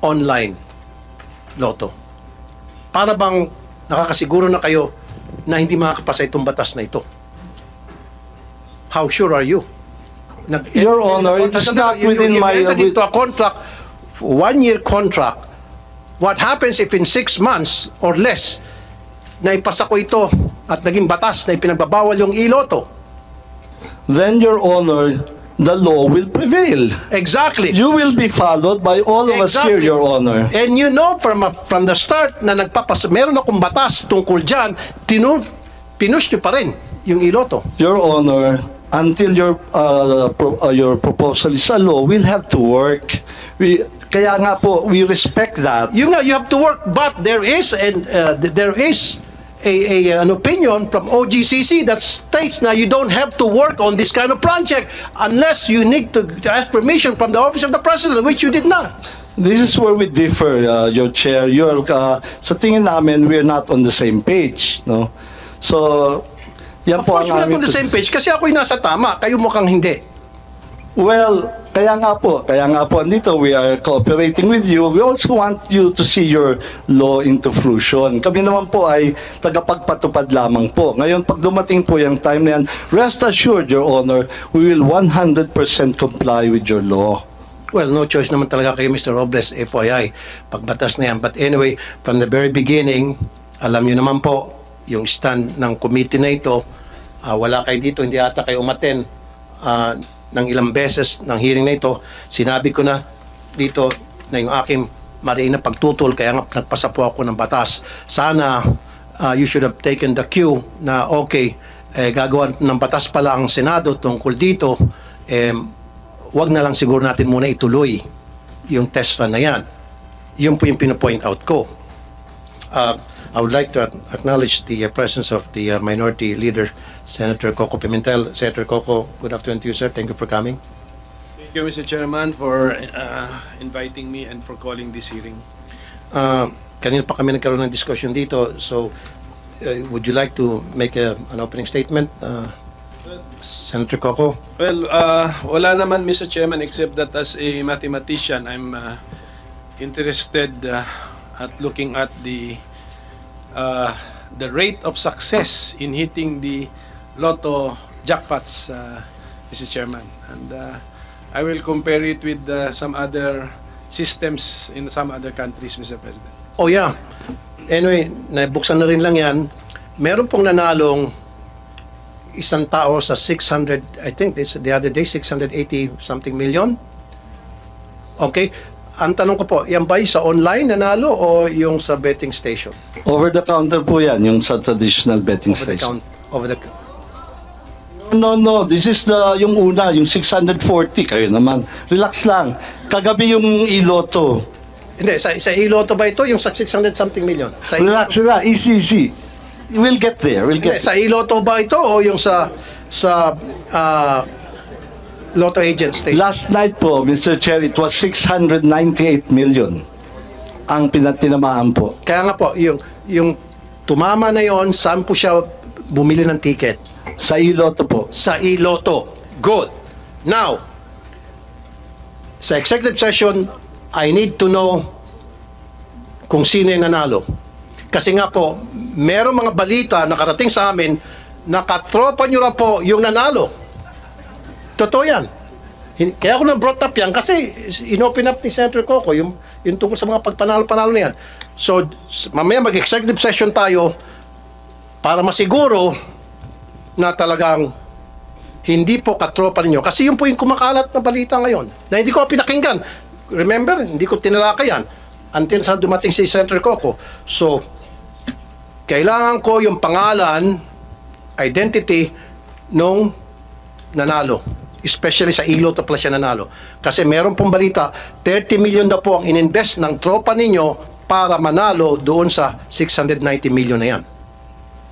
[SPEAKER 1] online loto. Para bang nakakasiguro na kayo na hindi makakapasa itong batas na ito? How sure are you?
[SPEAKER 2] Your Honor, it is not within my...
[SPEAKER 1] You entered into a contract, 1-year contract. What happens if in 6 months or less, naipasa ko ito at naging batas na ipinagbabawal yung iloto?
[SPEAKER 2] Then, Your Honor, the law will prevail.
[SPEAKER 1] Exactly.
[SPEAKER 2] You will be followed by all of us here, Your Honor.
[SPEAKER 1] And you know from the start na meron akong batas tungkol dyan, pinush nyo pa rin yung iloto.
[SPEAKER 2] Your Honor, until your proposal is a law, we'll have to work. Kaya nga po, we respect that.
[SPEAKER 1] You have to work, but there is an opinion from OGCC that states na you don't have to work on this kind of project unless you need to ask permission from the office of the president, which you did not.
[SPEAKER 2] This is where we differ, Your Chair. Sa tingin namin, we're not on the same page, no? So, yan
[SPEAKER 1] Of
[SPEAKER 2] po
[SPEAKER 1] course,
[SPEAKER 2] ang
[SPEAKER 1] we're not on the same page kasi ako'y nasa tama, kayo mukhang hindi.
[SPEAKER 2] Well, kaya nga po, andito we are cooperating with you. We also want you to see your law into fruition. Kami naman po ay tagapagpatupad lamang po. Ngayon, pag dumating po yung time na yan, rest assured, Your Honor, we will 100% comply with your law.
[SPEAKER 1] Well, no choice naman talaga kayo, Mr. Robles, FYI, pagbatas na yan. But anyway, from the very beginning, alam niyo naman po, yung stand ng committee na ito, wala kayo dito, hindi ata kayo umaten ng ilang beses ng hearing na ito. Sinabi ko na dito na yung aking mariin na pagtutol, kaya nga nagpasa po ako ng batas. Sana you should have taken the cue na okay, gagawa ng batas pala ang Senado tungkol dito, wag na lang siguro natin muna ituloy yung test run na yan. Yun po yung pinapoint out ko. I would like to acknowledge the presence of the Minority Leader, Senator Coco Pimentel. Senator Coco, good afternoon to you, sir. Thank you for coming.
[SPEAKER 9] Thank you, Mr. Chairman, for inviting me and for calling this hearing.
[SPEAKER 1] Kanina pa kami nagkaroon ng discussion dito. So, would you like to make an opening statement, Senator Coco?
[SPEAKER 9] Well, wala naman, Mr. Chairman, except that as a mathematician, I'm interested at looking at the rate of success in hitting the lotto jackpots, Mr. Chairman. And I will compare it with some other systems in some other countries, Mr. President.
[SPEAKER 1] Oh yeah. Anyway, nabuksan na rin lang yan. Meron pong nanalong isang tao sa 600, I think this the other day, 680 something million. Okay. Ang tanong ko po, yan ba sa online nanalo o yung sa betting station?
[SPEAKER 2] Over the counter po yan, yung sa traditional betting station.
[SPEAKER 1] Over the
[SPEAKER 2] No. This is yung una, yung 640. Kayo naman. Relax lang. Kagabi yung iloto.
[SPEAKER 1] Hindi, sa iloto ba ito? Yung sa 600 something million? Sa
[SPEAKER 2] Relax lang. Easy. We'll get there.
[SPEAKER 1] Hindi, sa iloto ba ito o yung sa Lotto Agent Station?
[SPEAKER 2] Last night po, Mr. Chair, it was 698 million ang pinatinamaan po.
[SPEAKER 1] Kaya nga po, yung tumama na yon, saan po siya bumili ng ticket?
[SPEAKER 2] Sa iloto po.
[SPEAKER 1] Sa iloto. Good. Now, sa executive session, I need to know kung sino yung nanalo. Kasi nga po, merong mga balita nakarating sa amin na katropa nyo na po yung nanalo. Totoo yan. Kaya ako na-brought up yan kasi inopen up ni Senator Coco yung tungkol sa mga pagpanalo-panalo na yan. So, mamaya mag-executive session tayo para masiguro na talagang hindi po katropa ninyo. Kasi yun po yung kumakalat na balita ngayon na hindi ko pinakinggan. Remember, hindi ko tinalakay yan until sa dumating si Senator Coco. So, kailangan ko yung pangalan, identity nung nanalo. Especially sa iloto pala siya nanalo. Kasi meron pong balita, 30 million na po ang ininvest ng tropa ninyo para manalo doon sa 690 million na yan.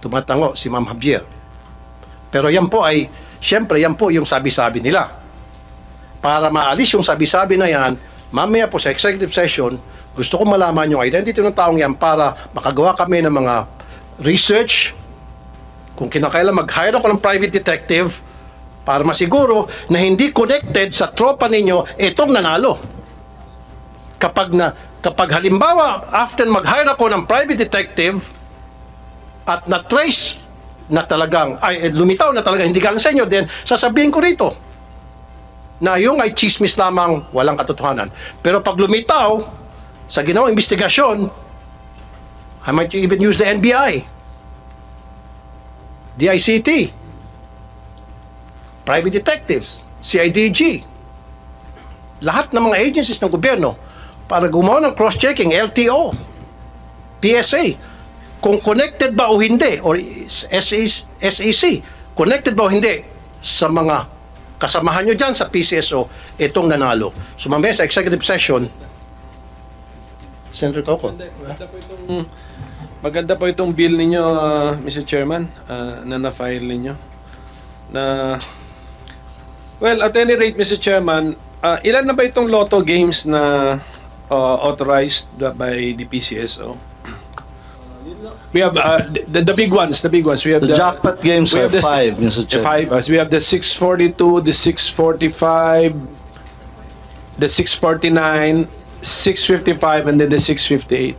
[SPEAKER 1] Tumatango si Ma'am Javier. Pero yan po ay, syempre yan po yung sabi-sabi nila. Para maalis yung sabi-sabi na yan, mamaya po sa executive session, gusto ko malaman yung identity ng taong yan para makagawa kami ng mga research. Kung kinakailan mag-hire ako ng private detective para masiguro na hindi connected sa tropa ninyo itong nanalo. Kapag halimbawa, after mag-hire ako ng private detective at na-trace na talagang, lumitaw na talagang hindi galing sa inyo, then sasabihin ko rito na yung ay chismis lamang, walang katotohanan. Pero pag lumitaw sa ginawang investigasyon, I might even use the NBI, DICT, private detectives, CIDG, lahat ng mga agencies ng gobyerno para gumawa ng cross-checking, LTO, PSA, kung connected ba o hindi, or SEC, connected ba o hindi sa mga kasamahan nyo dyan sa PCSO, itong nanalo. So mamaya sa executive session, Senator Coco.
[SPEAKER 9] Maganda po itong bill ninyo, Mr. Chairman, na na-file ninyo. Well, at any rate, Mr. Chairman, ilan na ba itong lotto games na authorized by the PCSO? We have the big ones. We have
[SPEAKER 2] The jackpot games are 5, Mr. Chair.
[SPEAKER 9] 5. We have the 642, the 645, the 649, 655, and then the 658.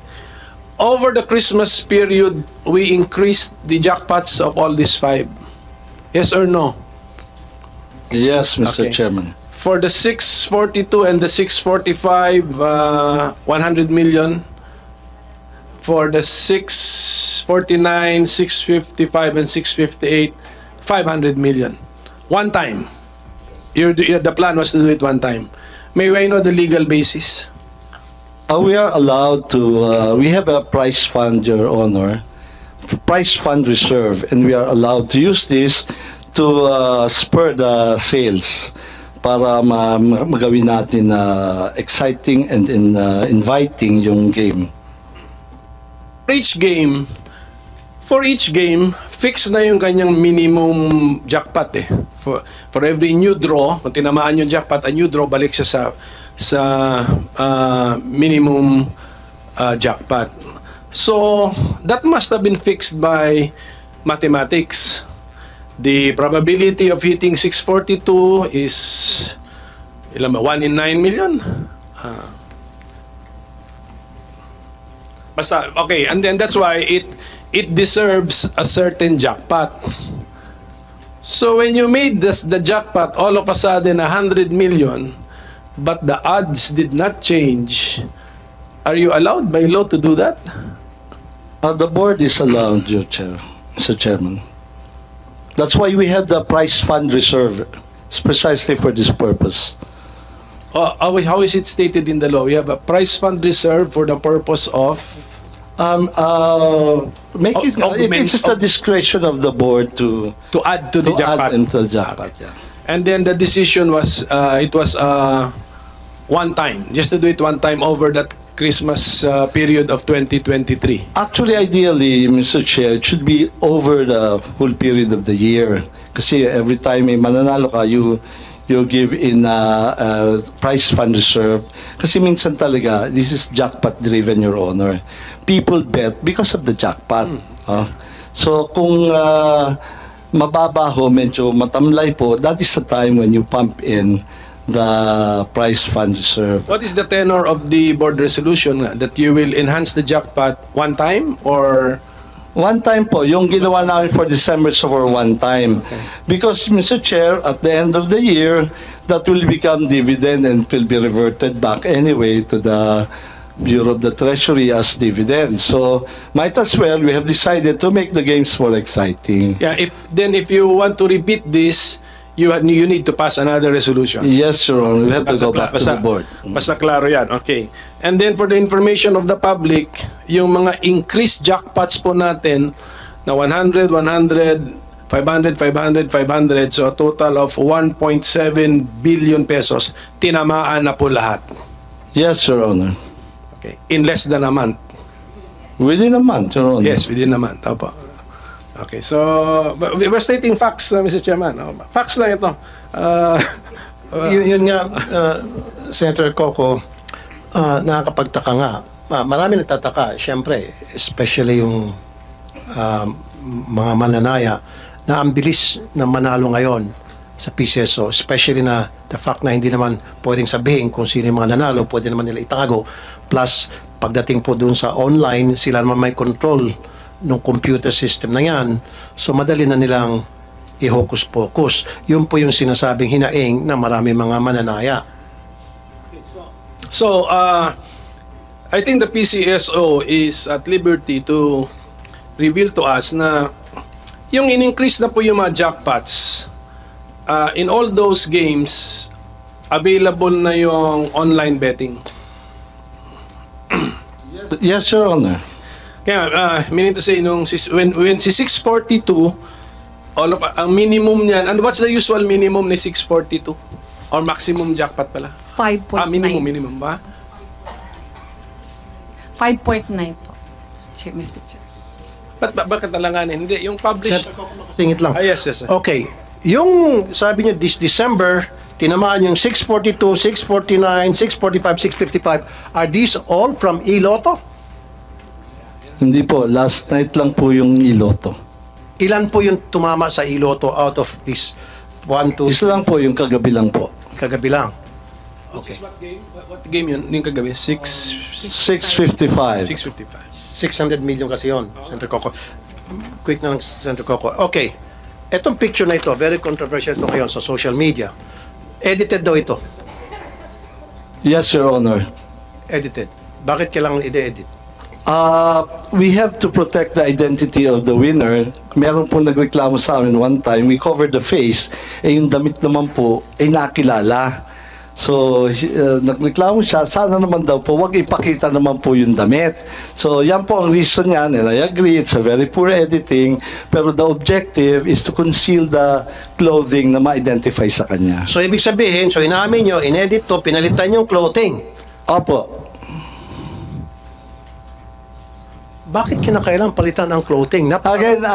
[SPEAKER 9] Over the Christmas period, we increased the jackpots of all these 5. Yes or no?
[SPEAKER 2] Yes, Mr.
[SPEAKER 9] Okay.
[SPEAKER 2] Chairman.
[SPEAKER 9] For the 642 and the 645, 100 million. For the 649, 655, and 658, 500 million. One time. The plan was to do it one time. May I know the legal basis?
[SPEAKER 2] We are allowed to, we have a prize fund, Your Honor, prize fund reserve, and we are allowed to use this to spur the sales para magawin natin exciting and inviting yung game.
[SPEAKER 9] For each game, fix na yung kanyang minimum jackpot eh. For every new draw, kung tinamaan yung jackpot, a new draw, balik siya sa minimum jackpot. So, that must have been fixed by mathematics. The probability of hitting 642 is 1 in 9 million. Basta, okay, and then that's why it deserves a certain jackpot. So when you made the jackpot, all of a sudden 100 million, but the odds did not change, are you allowed by law to do that?
[SPEAKER 2] The board is allowed, Your Chair, Mr. Chairman. That's why we have the prize fund reserve. It's precisely for this purpose.
[SPEAKER 9] How is it stated in the law? We have a prize fund reserve for the purpose of
[SPEAKER 2] It's just the discretion of the board to
[SPEAKER 9] add to the jackpot.
[SPEAKER 2] add into the jackpot. Yeah.
[SPEAKER 9] And then the decision was it was one time, just to do it one time over that Christmas period of 2023.
[SPEAKER 2] Actually, ideally, Mr. Chair, it should be over the whole period of the year. Kasi every time may mananalo ka, you give in a prize fund reserve. Kasi minsan talaga, this is jackpot driven, Your Honor. People bet because of the jackpot. So kung mababa ho, medyo matamlay po, that is the time when you pump in the prize fund reserve.
[SPEAKER 9] What is the tenor of the board resolution that you will enhance the jackpot one time or?
[SPEAKER 2] One time po, yung ginawa namin for December so for one time. Because, Mr. Chair, at the end of the year, that will become dividend and will be reverted back anyway to the Bureau of the Treasury as dividend. So, might as well, we have decided to make the games more exciting.
[SPEAKER 9] Yeah, if you want to repeat this, you need to pass another resolution.
[SPEAKER 2] Yes, Your Honor. We have to go back to the board.
[SPEAKER 9] Basta klaro yan. Okay. And then for the information of the public, yung mga increased jackpots po natin na 100, 100, 500, 500, 500, so a total of 1.7 billion pesos, tinamaan na po lahat.
[SPEAKER 2] Yes, Your Honor.
[SPEAKER 9] Okay. In less than a month.
[SPEAKER 2] Within a month, Your Honor.
[SPEAKER 9] Yes, within a month. Opo. Okay, so we're stating facts, Mr. Chairman. Facts lang ito.
[SPEAKER 1] Yun nga, Senator Coco, nakakapagtaka nga. Marami nagtataka, siyempre, especially yung mga mananaya na ang bilis na manalo ngayon sa PCSO, especially na the fact na hindi naman pwedeng sabihin kung sino yung mga nanalo, pwede naman nila itago. Plus, pagdating po dun sa online, sila naman may control ng computer system na yan. So, madali na nilang i-hocus-pocus. Yun po yung sinasabing hinaing na marami mga mananaya.
[SPEAKER 9] So, I think the PCSO is at liberty to reveal to us na yung in-increase na po yung mga jackpots, in all those games, available na yung online betting.
[SPEAKER 2] Yes, Your Honor.
[SPEAKER 9] Kaya, meaning to say, when si 642, ang minimum niyan, and what's the usual minimum ni 642? Or maximum jackpot pala?
[SPEAKER 3] 5.9.
[SPEAKER 9] Minimum ba?
[SPEAKER 3] 5.9 po, Mr. Chair.
[SPEAKER 9] Bakit talanganin? Hindi, yung published.
[SPEAKER 1] Singit lang.
[SPEAKER 9] Yes.
[SPEAKER 1] Okay. Yung sabi niyo this December, tinamaan yung 642, 649, 645, 655. Are these all from Iloto?
[SPEAKER 2] Hindi po. Last night lang po yung Iloto.
[SPEAKER 1] Ilan po yung tumama sa Iloto out of this 1, 2,
[SPEAKER 2] Isa lang po yung kagabi lang po.
[SPEAKER 1] kagabi lang? Okay.
[SPEAKER 9] What game yun? Yung kagabi?
[SPEAKER 2] 655.
[SPEAKER 9] 655.
[SPEAKER 1] 600 million kasi yon, Senator Coco. Quick na lang, Senator Coco. Okay. Etong picture na ito, very controversial ito ngayon sa social media. Edited daw ito.
[SPEAKER 2] Yes, Your Honor.
[SPEAKER 1] Edited. Bakit kailangan i-edit?
[SPEAKER 2] We have to protect the identity of the winner. Meron po nagreklamo sa amin one time, we covered the face, yung damit naman po ay nakilala. So, nagreklamo siya, sana naman daw po, wag ipakita naman po yung damit. So, yan po ang reason niyan, and I agree, it's a very poor editing, pero the objective is to conceal the clothing na ma-identify sa kanya.
[SPEAKER 1] So, ibig sabihin, so inamin nyo, inedit to, pinalitan yung clothing.
[SPEAKER 2] Opo.
[SPEAKER 1] Bakit kinakailangan palitan ang clothing?
[SPEAKER 2] Again,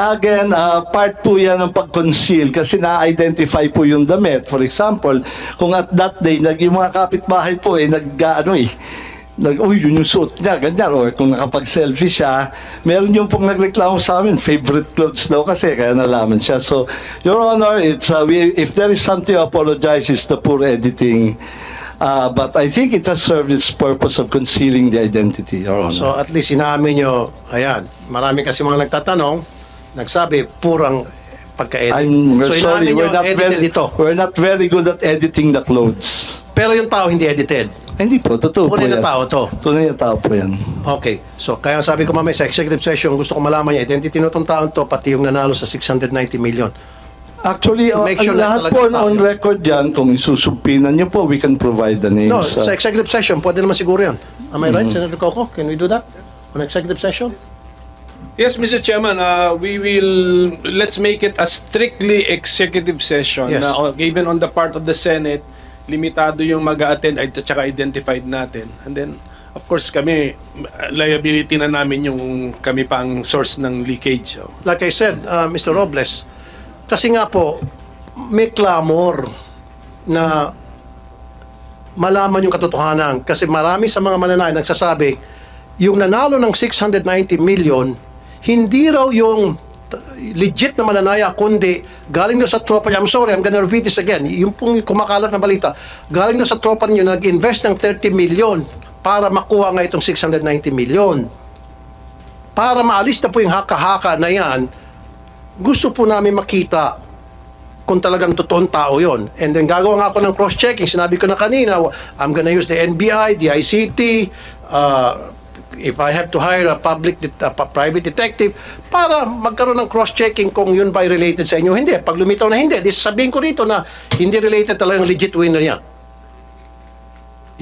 [SPEAKER 2] part po yan ng pag-conceal kasi na-identify po yung damit. For example, kung at that day, yung mga kapitbahay po, yun yung suot niya, ganyan. Or kung nakapag-selfie siya, meron yung pong nagreklamo sa amin, favorite clothes daw kasi, kaya nalaman siya. So, Your Honor, it's, if there is something to apologize, it's the poor editing. But I think it has served its purpose of concealing the identity, Your Honor.
[SPEAKER 1] So at least inaamin nyo, ayan, marami kasi mga nagtatanong, nagsabi, pagka-edit.
[SPEAKER 2] I'm
[SPEAKER 1] So,
[SPEAKER 2] sorry,
[SPEAKER 1] inamin nyo,
[SPEAKER 2] we're not very good at editing the clothes.
[SPEAKER 1] Pero yung tao hindi edited.
[SPEAKER 2] Hindi po, totoo po
[SPEAKER 1] Tunay
[SPEAKER 2] yan.
[SPEAKER 1] na tao to.
[SPEAKER 2] Tunay na tao po yan.
[SPEAKER 1] Okay. So, kaya sabi ko mamaya sa executive session, gusto ko malaman niya, identity nitong taon to, pati yung nanalo sa 690 million.
[SPEAKER 2] Actually,
[SPEAKER 1] Make sure
[SPEAKER 2] ang
[SPEAKER 1] na
[SPEAKER 2] lahat
[SPEAKER 1] talaga
[SPEAKER 2] po
[SPEAKER 1] tao
[SPEAKER 2] on
[SPEAKER 1] yun.
[SPEAKER 2] record yan, kung isusumpinan niyo po, we can provide the names.
[SPEAKER 1] No, sa executive session, pwede naman siguro yan. Am I right,
[SPEAKER 2] Mm-hmm.
[SPEAKER 1] Senator Coco? Can we do that? On executive session?
[SPEAKER 9] Yes, Mr. Chairman, let's make it a strictly executive session.
[SPEAKER 1] Yes.
[SPEAKER 9] Na, even on the part of the Senate, limitado yung mag-a-attend at saka identified natin. And then, of course, kami, liability na namin yung kami pa ang source ng leakage. So.
[SPEAKER 1] Like I said, Mr. Robles, kasi nga po, may clamor na malaman yung katotohanan. Kasi marami sa mga mananayan nagsasabi, yung nanalo ng 690 million, hindi raw yung legit na mananaya, kundi galing na sa tropa niya. I'm sorry, I'm gonna repeat this again. Yung pong kumakalat na balita, galing na sa tropa niyo, nag-invest ng 30 million para makuha nga itong 690 million. Para maalis na po yung haka-haka na yan, gusto po namin makita kung talagang totoong tao yon. And then gagawa nga ako ng cross-checking. Sinabi ko na kanina, I'm gonna use the NBI, the ICT, if I have to hire a private detective para magkaroon ng cross-checking kung yun ba related sa inyo. Hindi. Pag lumitaw na hindi, sabihin ko rito na hindi related talagang legit winner yan.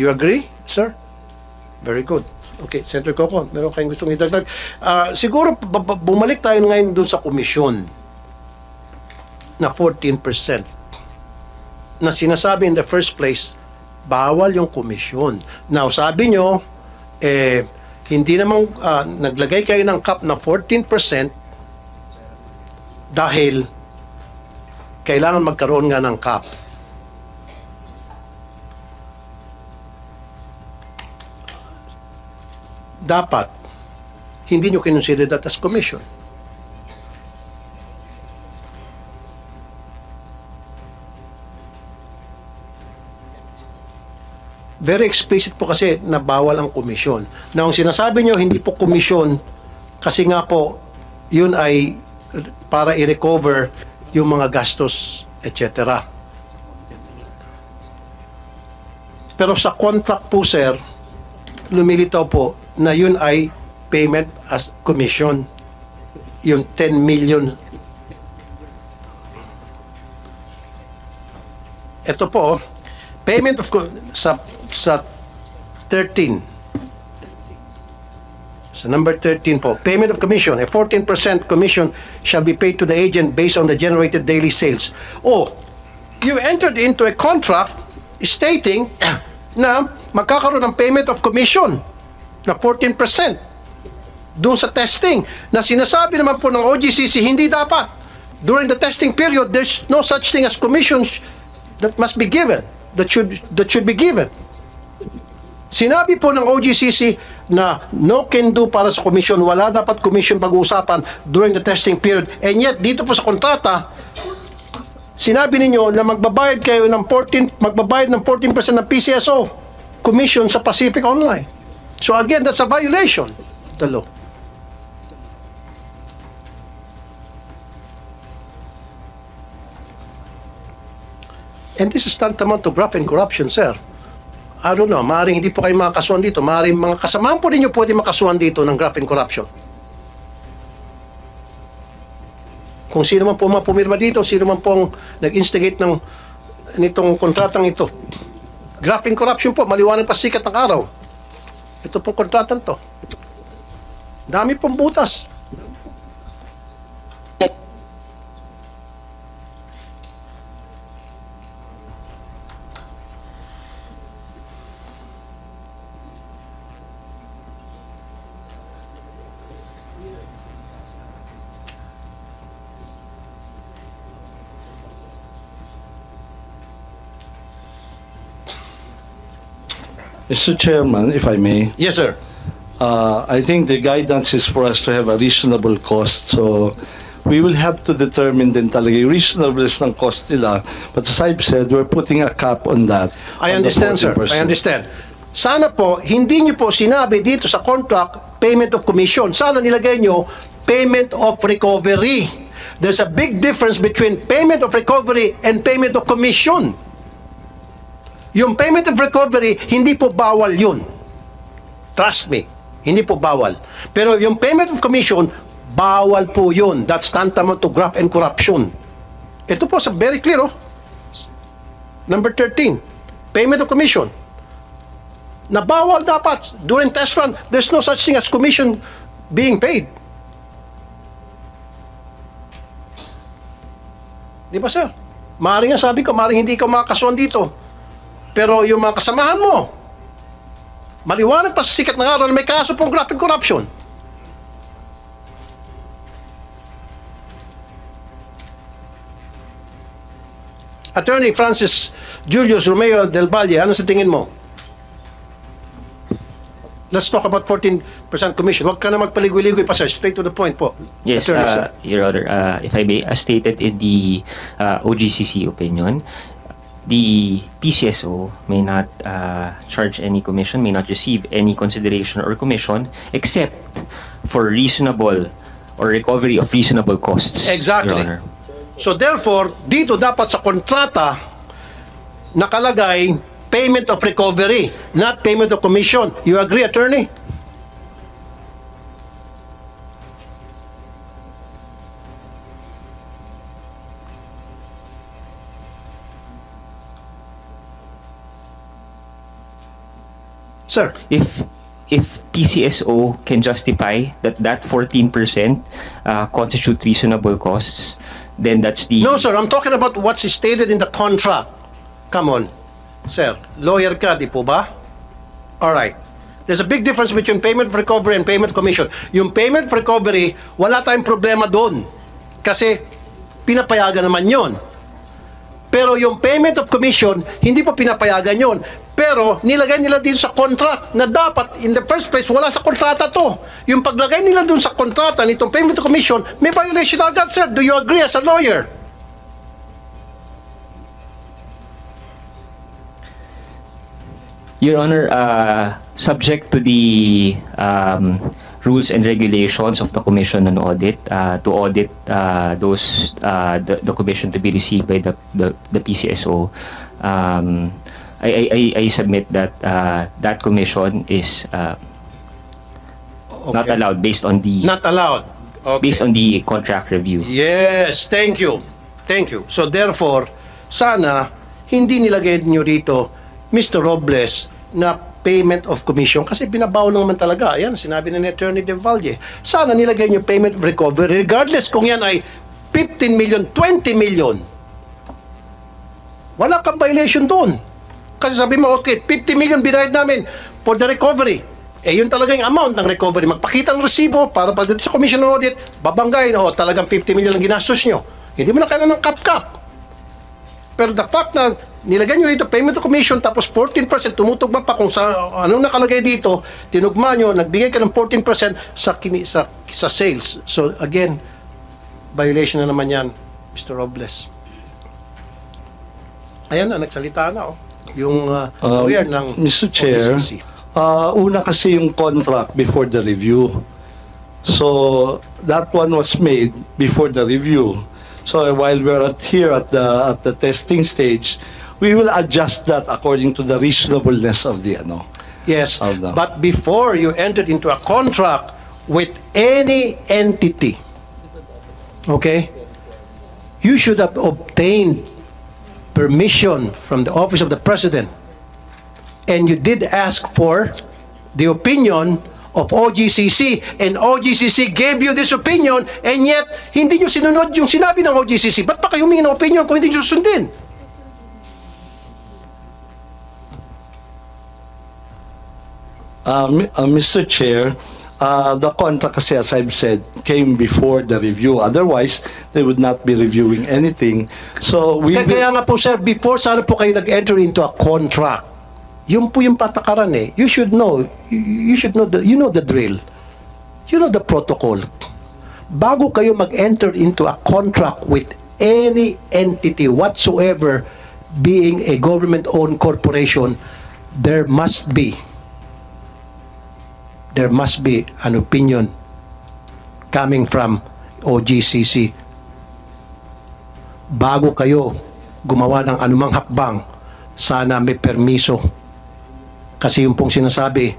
[SPEAKER 1] You agree, sir? Very good. Okay, Senator Coco, meron kayong gustong idagdag. Siguro, bumalik tayo ngayon doon sa komisyon na 14% na sinasabi in the first place, bawal yung komisyon. Now, sabi nyo, hindi namang naglagay kayo ng cap na 14% dahil kailangan magkaroon nga ng cap. Dapat hindi nyo kinonsider that as commission. Very explicit po kasi na bawal ang komisyon. Na ang sinasabi nyo, hindi po komisyon kasi nga po, yun ay para i-recover yung mga gastos, etc. Pero sa contract po, sir, lumilitaw po na yun ay payment as commission. Yung 10 million. Ito po, payment of sa 13. So number 13 po, payment of commission. A 14% commission shall be paid to the agent based on the generated daily sales. Oh, you entered into a contract stating na magkakaroon ng payment of commission na 14% doon sa testing na sinasabi naman po ng OGCC hindi dapat. During the testing period, there's no such thing as commissions that must be given, that should be given. Sinabi po ng OGCC na no can do para sa commission, wala dapat commission pag-uusapan during the testing period. And yet, dito po sa kontrata, sinabi ninyo na magbabayad kayo ng 14% ng PCSO commission sa Pacific Online. So again, that's a violation of the law. And this is tantamount to graft and corruption, sir. I don't know, maaaring hindi po kayo makakasuhan dito. Maaaring mga kasamahan po ninyo pwede makasuhan dito ng graft and corruption. Kung sino man po pumirma dito, sino man pong nag-instigate nitong kontratang ito. Graft and corruption po, maliwanag pa sikat ng araw. Ito pong kontratang to. Dami pong butas.
[SPEAKER 2] Mr. Chairman, if I may,
[SPEAKER 1] Yes, sir.
[SPEAKER 2] I think the guidance is for us to have a reasonable cost. So we will have to determine din talaga yung reasonableness ng cost nila. But as I've said, we're putting a cap on that.
[SPEAKER 1] I
[SPEAKER 2] on the
[SPEAKER 1] understand, sir.
[SPEAKER 2] 14%.
[SPEAKER 1] I understand. Sana po, hindi nyo po sinabi dito sa contract, payment of commission. Sana nilagay nyo, payment of recovery. There's a big difference between payment of recovery and payment of commission. Yung payment of recovery, hindi po bawal yun. Trust me, hindi po bawal. Pero yung payment of commission, bawal po yun. That's tantamount to graft and corruption. Ito po sa very clear, oh. Number 13, payment of commission. Na bawal dapat. During test run, there's no such thing as commission being paid. Di ba, sir? Maaaring nga sabi ko, maaaring hindi ka makakasuhan dito. Pero yung mga kasamahan mo, maliwanag pa sa sikat ng araw na may kaso pong graft and corruption. Attorney Francis Julius Romeo Del Valle, ano sa tingin mo? Let's talk about 14% commission. Huwag ka na magpaligoy-ligoy pa, sir. Straight to the point po.
[SPEAKER 6] Yes,
[SPEAKER 1] Attorney, sir.
[SPEAKER 6] Your Honor, if I may, as stated in the OGCC opinion, the PCSO may not charge any commission, may not receive any consideration or commission except for reasonable or recovery of reasonable costs.
[SPEAKER 1] Exactly.
[SPEAKER 6] Your Honor.
[SPEAKER 1] So therefore, dito dapat sa kontrata nakalagay payment of recovery, not payment of commission. You agree, attorney? Sir,
[SPEAKER 6] If PCSO can justify that 14% constitute reasonable costs, then that's the...
[SPEAKER 1] no, sir. I'm talking about what's stated in the contract. Come on. Sir, lawyer ka, di po ba? Alright. There's a big difference between payment of recovery and payment of commission. Yung payment of recovery, wala tayong problema doon. Kasi, pinapayagan naman yon. Pero yung payment of commission, hindi po pinapayagan yon. Pero, nilagay nila dito sa contract na dapat, in the first place, wala sa kontrata to. Yung paglagay nila dun sa kontrata nitong payment of commission, may violation agad, sir. Do you agree as a lawyer?
[SPEAKER 6] Your Honor, subject to the rules and regulations of the Commission on Audit, to audit the commission to be received by the PCSO, I submit that that commission is not allowed based on the
[SPEAKER 1] Not allowed. Okay.
[SPEAKER 6] based on the contract review.
[SPEAKER 1] Yes, thank you. Thank you. So therefore, sana hindi nilagay niyo rito, Mr. Robles, na payment of commission kasi binabawal naman talaga. Ayan, sinabi na ni Attorney Del Valle. Sana nilagay niyo payment of recovery regardless kung yan ay 15 million, 20 million. Wala kang violation doon. Kasi sabi mo, okay, 50 million binayad namin for the recovery. Eh, yun talaga yung amount ng recovery. Magpakita ng resibo para pagdating sa Commission on Audit, babanggain, talagang 50 million ang ginastos nyo. Hindi mo na kailangan ng cap-cap. Pero the fact na nilagay nyo dito, payment to commission, tapos 14%, tumutugma pa kung sa anong nakalagay dito, tinugma nyo, nagbigay ka ng 14% sa sales. So, again, violation na naman yan, Mr. Robles. Ayan na, nagsalita na, yung lawyer ng
[SPEAKER 2] Mr. Chair,
[SPEAKER 1] OGCC.
[SPEAKER 2] una kasi yung contract before the review. So that one was made before the review. So while we're here at the testing stage, we will adjust that according to the reasonableness of the
[SPEAKER 1] Yes,
[SPEAKER 2] of the-
[SPEAKER 1] but before you entered into a contract with any entity, okay, you should have obtained permission from the office of the president, and you did ask for the opinion of OGCC, and OGCC gave you this opinion, and yet hindi nyo sinunod yung sinabi ng OGCC. Ba't pa kayo humingi ng opinion kung hindi nyo susundin?
[SPEAKER 2] Mr. Chair, the contract kasi, as I've said, came before the review. Otherwise, they would not be reviewing anything. So we
[SPEAKER 1] Kaya nga po, sir, before sana po kayo nag-enter into a contract, yun po yung patakaran eh. You should know. You should know you know the drill. You know the protocol. Bago kayo mag-enter into a contract with any entity whatsoever, being a government-owned corporation, there must be an opinion coming from OGCC bago kayo gumawa ng anumang hakbang, sana may permiso. Kasi yung pong sinasabi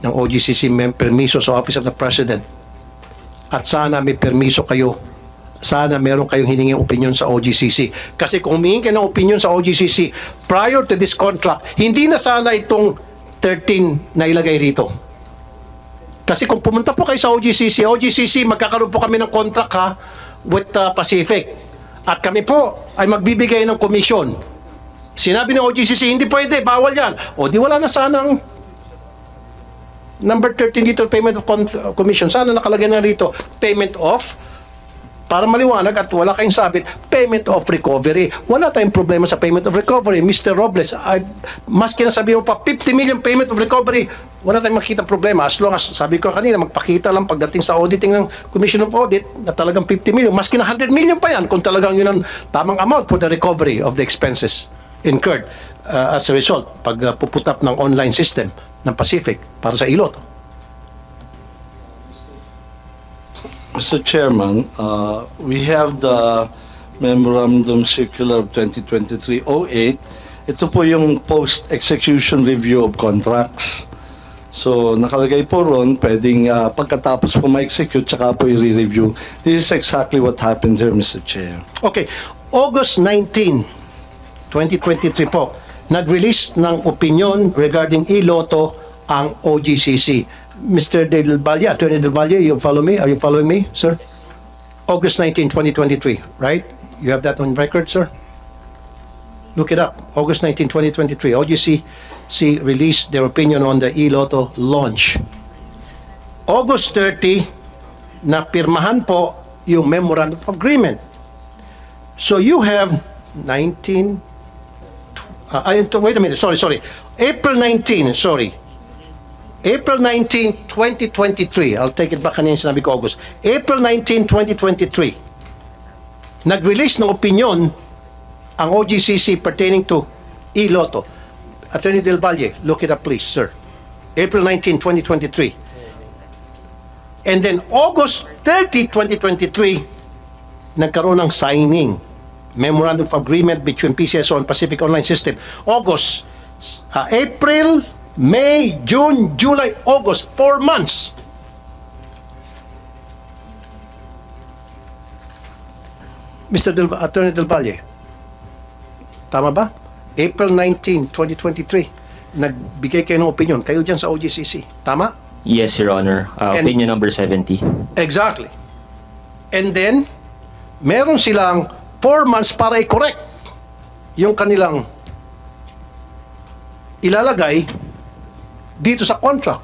[SPEAKER 1] ng OGCC, may permiso sa Office of the President. At sana may permiso kayo. Sana meron kayong hiningin opinion sa OGCC. Kasi kung humingi kayo ng opinion sa OGCC prior to this contract, hindi na sana itong 13 na ilagay rito. Kasi kung pumunta po kayo sa OGCC, magkakaroon po kami ng contract with Pacific. At kami po ay magbibigay ng komisyon. Sinabi ng OGCC, hindi pwede, bawal yan. O di wala na sanang number 13 dito, payment of commission. Sana nakalagay na rito, payment of, para maliwanag at wala kayong sabit, payment of recovery. Wala tayong problema sa payment of recovery. Mr. Robles, maski na sabi mo pa, 50 million payment of recovery, wala tayong makikita problema. As long as, sabi ko kanina, magpakita lang pagdating sa auditing ng Commission of Audit na talagang 50 million. Maski na 100 million pa yan kung talagang yun ang tamang amount for the recovery of the expenses incurred as a result pag puput up ng online system ng Pacific para sa Iloto.
[SPEAKER 2] Mr. Chairman, we have the Memorandum Circular 2023-08. Ito po yung post-execution review of contracts. So, nakalagay po ron, pwedeng pagkatapos po ma-execute, tsaka po i-review. This is exactly what happened here, Mr. Chair.
[SPEAKER 1] Okay. August 19, 2023 po, nag-release ng opinion regarding Iloto ang OGCC. Mr. Del Valle, Attorney Del Valle, you follow me? Are you following me, sir? August 19, 2023, right? You have that on record, sir? Look it up. August 19, 2023. OGCC released their opinion on the Iloto launch. August 30, napirmahan po yung Memorandum of Agreement. So you have 19... wait a minute, sorry. April 19, sorry. April 19, 2023. I'll take it back kanina sinabi ko August. April 19, 2023. Nag-release ng opinion ang OGCC pertaining to Iloto. Attorney Del Valle, look it up please, sir. April 19, 2023. And then August 30, 2023, nagkaroon ng signing. Memorandum of Agreement between PCSO and Pacific Online System. August, April, May, June, July, August, 4 months. Attorney Del Valle, tama ba? April 19, 2023, nagbigay kayo ng opinion. Kayo dyan sa OGCC. Tama?
[SPEAKER 6] Yes, Your Honor. Opinion number 70.
[SPEAKER 1] Exactly. And then, meron silang 4 months para i-correct yung kanilang ilalagay dito sa contract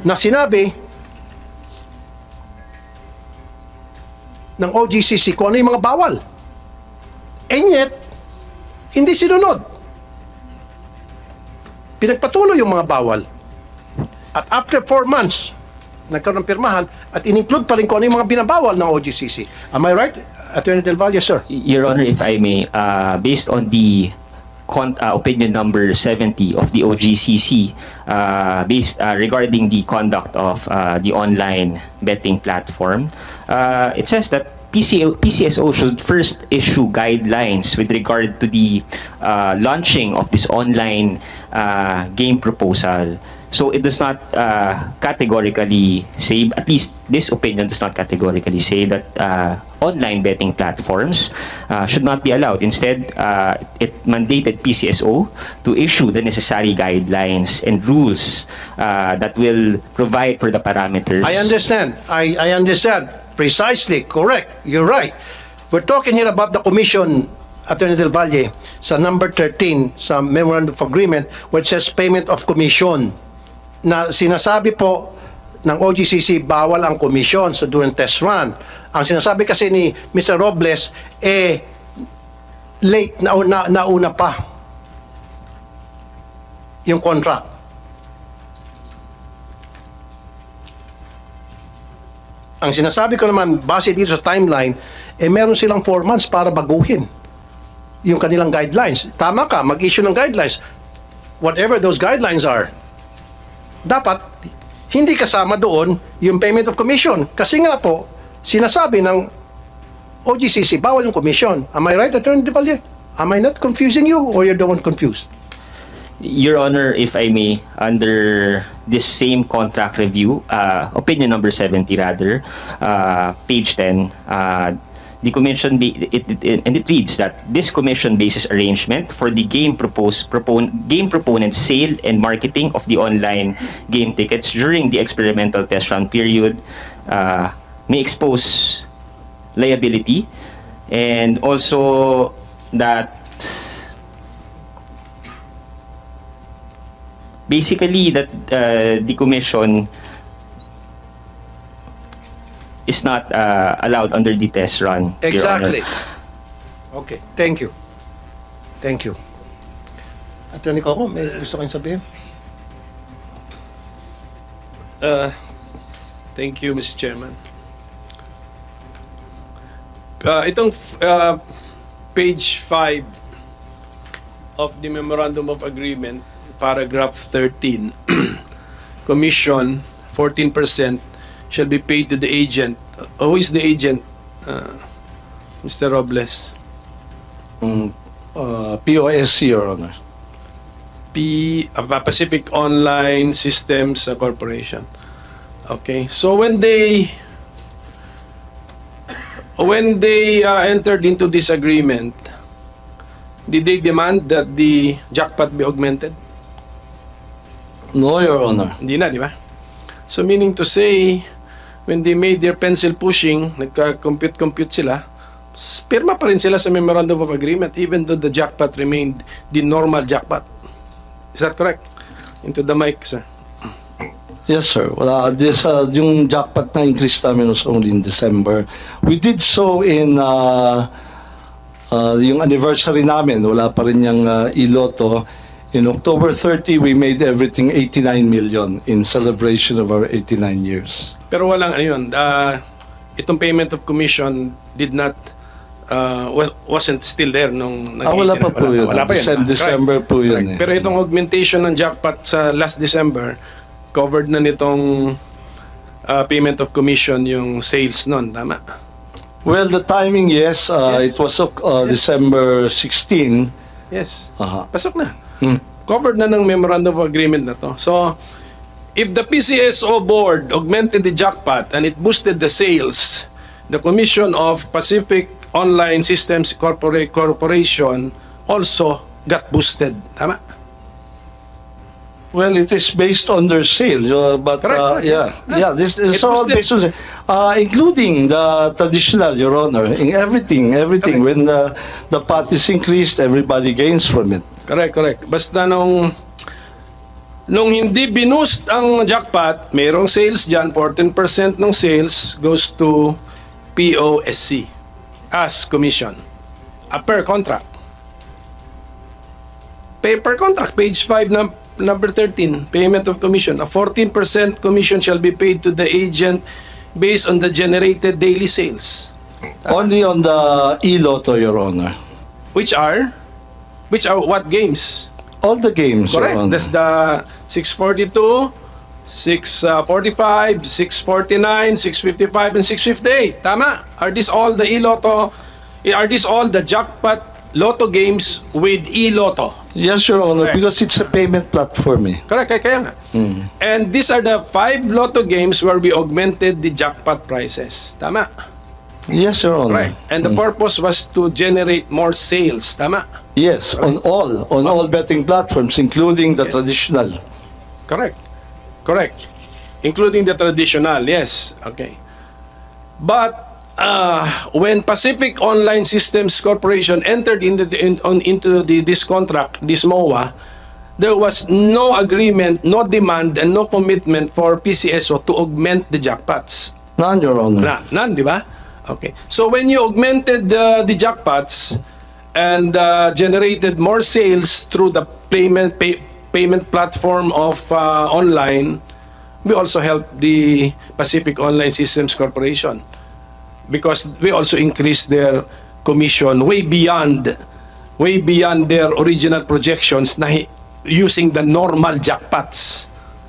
[SPEAKER 1] na sinabi ng OGCC kung ano yung mga bawal. And yet, hindi sinunod. Pinagpatuloy yung mga bawal. At after 4 months, nagkaroon ng pirmahan at in-include pa rin kung ano yung mga binabawal ng OGCC. Am I right, Attorney Del Valle, sir?
[SPEAKER 6] Your Honor, if I may, based on the opinion number 70 of the OGCC regarding the conduct of the online betting platform, it says that PCSO should first issue guidelines with regard to the launching of this online game proposal. So it does not categorically say, at least this opinion does not categorically say that online betting platforms should not be allowed. Instead, it mandated PCSO to issue the necessary guidelines and rules that will provide for the parameters.
[SPEAKER 1] I understand. I understand. Precisely. Correct. You're right. We're talking here about the commission, Attorney Del Valle, sa number 13 sa Memorandum of Agreement which says payment of commission. Na sinasabi po ng OGCC bawal ang commission sa during test run. Ang sinasabi kasi ni Mr. Robles late nauna pa yung contract. Ang sinasabi ko naman base dito sa timeline meron silang 4 months para baguhin yung kanilang guidelines. Tama ka, mag-issue ng guidelines. Whatever those guidelines are. Dapat hindi kasama doon yung payment of commission. Kasi nga po, sinasabi ng OGCC, bawal yung commission. Am I right, Attorney De Valle? Am I not confusing you or you're the one confused?
[SPEAKER 6] Your Honor, if I may, under this same contract review, opinion number 70 rather, page 10, the commission and it reads that this commission basis arrangement for the game proponent's sale and marketing of the online game tickets during the experimental test run period may expose liability, and also that basically that the commission is not allowed under the test run. Your
[SPEAKER 1] Exactly.
[SPEAKER 6] Honor.
[SPEAKER 1] Okay, thank you. Thank you. Attorney Coco, may gusto kayong sabihin?
[SPEAKER 9] Thank you, Mr. Chairman. Itong page 5 of the Memorandum of Agreement, paragraph 13, commission 14% shall be paid to the agent. Who is the agent, Mr. Robles?
[SPEAKER 2] POSC, Your Honor.
[SPEAKER 9] Pacific Online Systems Corporation. Okay, so when they entered into this agreement, did they demand that the jackpot be augmented?
[SPEAKER 2] No, Your Honor.
[SPEAKER 9] Hindi na, di ba? So meaning to say, when they made their pencil pushing, nagka-compute sila, pirma pa rin sila sa Memorandum of Agreement even though the jackpot remained the normal jackpot. Is that correct? Into the mic, sir.
[SPEAKER 2] Yes, sir. Yung jackpot na increase namin was only in December. We did so in yung anniversary namin. Wala pa rin yung iLotto. In October 30, we made everything 89 million in celebration of our 89 years.
[SPEAKER 9] Pero walang ayun, itong payment of commission did not wasn't still there nung
[SPEAKER 2] Wala pa po yun.
[SPEAKER 9] Wala pa yun.
[SPEAKER 2] December po yun.
[SPEAKER 9] Pero itong augmentation ng jackpot sa last December, covered na nitong payment of commission yung sales nun, tama?
[SPEAKER 2] Well, the timing, yes.
[SPEAKER 9] Yes.
[SPEAKER 2] It was December 16.
[SPEAKER 9] Yes.
[SPEAKER 2] Aha.
[SPEAKER 9] Pasok na. Covered na ng memorandum of agreement na to. So, if the PCSO board augmented the jackpot and it boosted the sales, the commission of Pacific Online Systems Corporation also got boosted. Tama?
[SPEAKER 2] Well, it is based on their sale, but
[SPEAKER 9] Correct.
[SPEAKER 2] this is
[SPEAKER 9] It
[SPEAKER 2] all
[SPEAKER 9] was
[SPEAKER 2] based on, including the traditional, Your Honor, in everything.
[SPEAKER 9] Correct.
[SPEAKER 2] When the pot is increased, everybody gains from it.
[SPEAKER 9] Correct. Basta nung hindi binoost ang jackpot, mayroong sales dyan, 14% ng sales goes to POSC as commission. Per contract. Per contract, page 5 na number 13, payment of commission. A 14% commission shall be paid to the agent based on the generated daily sales.
[SPEAKER 2] Only on the iLotto, Your Honor.
[SPEAKER 9] Which are what games?
[SPEAKER 2] All the games, Your
[SPEAKER 9] Correct.
[SPEAKER 2] Honor.
[SPEAKER 9] That's the 642, 645, 649, 655, and 658. Tama? Are these all the iLotto? Are these all the jackpot lotto games with iLotto?
[SPEAKER 2] Yes, Your Honor,
[SPEAKER 9] Correct.
[SPEAKER 2] because it's a payment platform.
[SPEAKER 9] Correct, kaya nga. And these are the 5 lotto games where we augmented the jackpot prices. Tama?
[SPEAKER 2] Yes, Your Honor.
[SPEAKER 9] Right. And the purpose was to generate more sales. Tama?
[SPEAKER 2] Yes, on all betting platforms, including the traditional.
[SPEAKER 9] Correct. Including the traditional, yes. Okay. But when Pacific Online Systems Corporation entered into this contract, this MOA, there was no agreement, no demand, and no commitment for PCSO to augment the jackpots.
[SPEAKER 2] None, Your Honor.
[SPEAKER 9] None, di ba? Okay. So when you augmented the jackpots and generated more sales through the payment platform of online, we also helped the Pacific Online Systems Corporation because we also increased their commission way beyond their original projections na using the normal jackpots.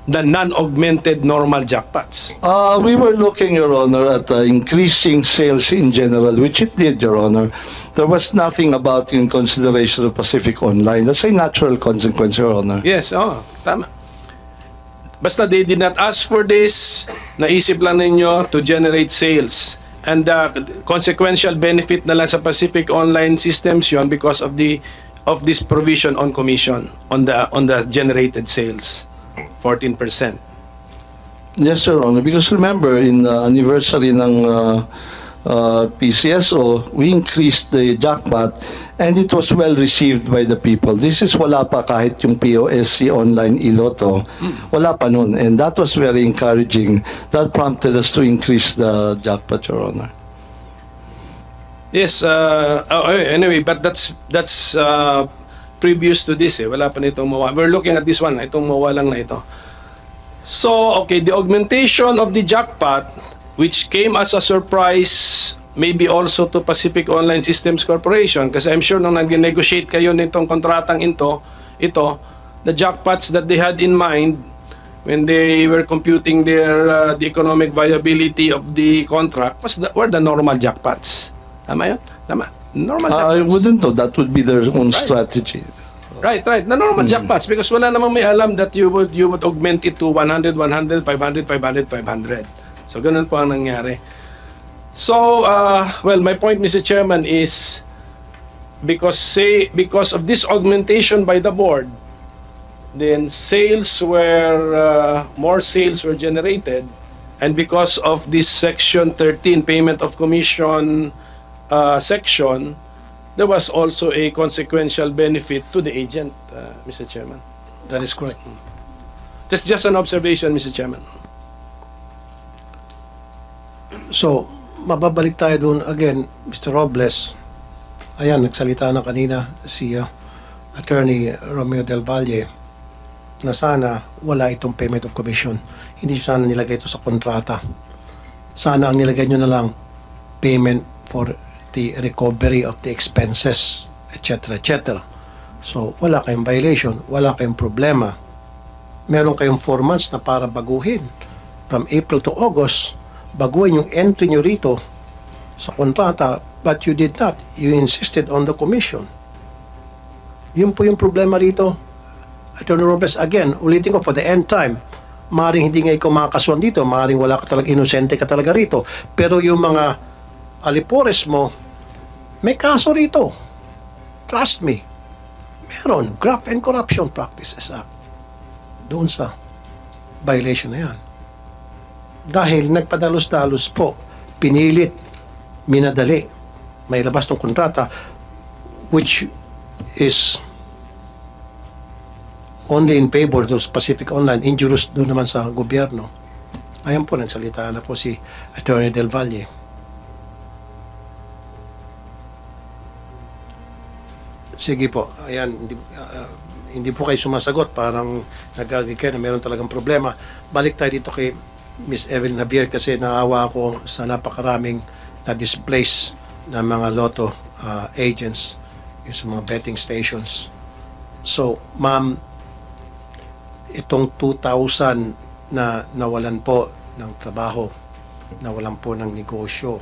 [SPEAKER 9] the non-augmented normal jackpots?
[SPEAKER 2] We were looking, Your Honor, at increasing sales in general, which it did, Your Honor. There was nothing about in consideration of Pacific Online. That's a natural consequence, Your Honor.
[SPEAKER 9] Yes, tama. Basta they did not ask for this, naisip lang ninyo to generate sales. And consequential benefit na lang sa Pacific Online systems yon because of this provision on commission on the generated sales, 14%.
[SPEAKER 2] Yes, Your Honor. Because remember, in the anniversary ng PCSO, we increased the jackpot and it was well received by the people. This is wala pa kahit yung POSC online iloto. Wala pa nun. And that was very encouraging. That prompted us to increase the jackpot, Your Honor.
[SPEAKER 9] Yes, anyway, but that's previous to this wala pa nitong MOA. We're looking at this one, itong MOA lang na ito. So, okay, the augmentation of the jackpot, which came as a surprise maybe also to Pacific Online Systems Corporation, kasi I'm sure nung nag-negotiate kayo nitong kontratang ito, the jackpots that they had in mind when they were computing their the economic viability of the contract were the normal jackpots. Tama yun? Tama. Normal jackpots.
[SPEAKER 2] I wouldn't know. That would be their own strategy.
[SPEAKER 9] Right. The normal jackpots, because wala namang may alam that you would augment it to 100, 100, 500, 500, 500. So, ganun po ang nangyari. So, well, my point, Mr. Chairman, is because of this augmentation by the board, then more sales were generated, and because of this Section 13 payment of commission section, there was also a consequential benefit to the agent, Mr. Chairman.
[SPEAKER 1] That is correct.
[SPEAKER 9] Just an observation, Mr. Chairman.
[SPEAKER 1] So, mababalik tayo doon again, Mr. Robles. Ayan, nagsalita na kanina si Attorney Romeo Del Valle na sana wala itong payment of commission. Hindi sana nilagay ito sa kontrata. Sana ang nilagay nyo na lang payment for the recovery of the expenses, etc., etc. So, wala kayong violation, wala kayong problema. Meron kayong 4 months na para baguhin. From April to August, baguhin yung entry nyo rito sa kontrata, but you did not. You insisted on the commission. Yun po yung problema rito. Attorney Robles, again, ulitin ko for the end time, maaaring hindi nga ikaw makakasuhan dito, maaaring wala ka talaga, inosente ka talaga rito. Pero yung mga alipores mo, may kaso rito. Trust me. Meron. Graft and Corruption Practices Act. Doon sa violation na yan. Dahil nagpadalos-dalos po, pinilit, minadali, may labas ng kontrata, which is only in favor of Pacific Online, injurious doon naman sa gobyerno. Ayan po, nagsalita na po si Attorney Del Valle. Sige po, ayan, hindi po kayo sumasagot, parang nagagig kayo na meron talagang problema. Balik tayo dito kay Miss Evelyn Javier kasi naawa ako sa napakaraming na-displace na mga lotto agents yung sa mga betting stations. So, ma'am, itong 2,000 na nawalan po ng trabaho, nawalan po ng negosyo,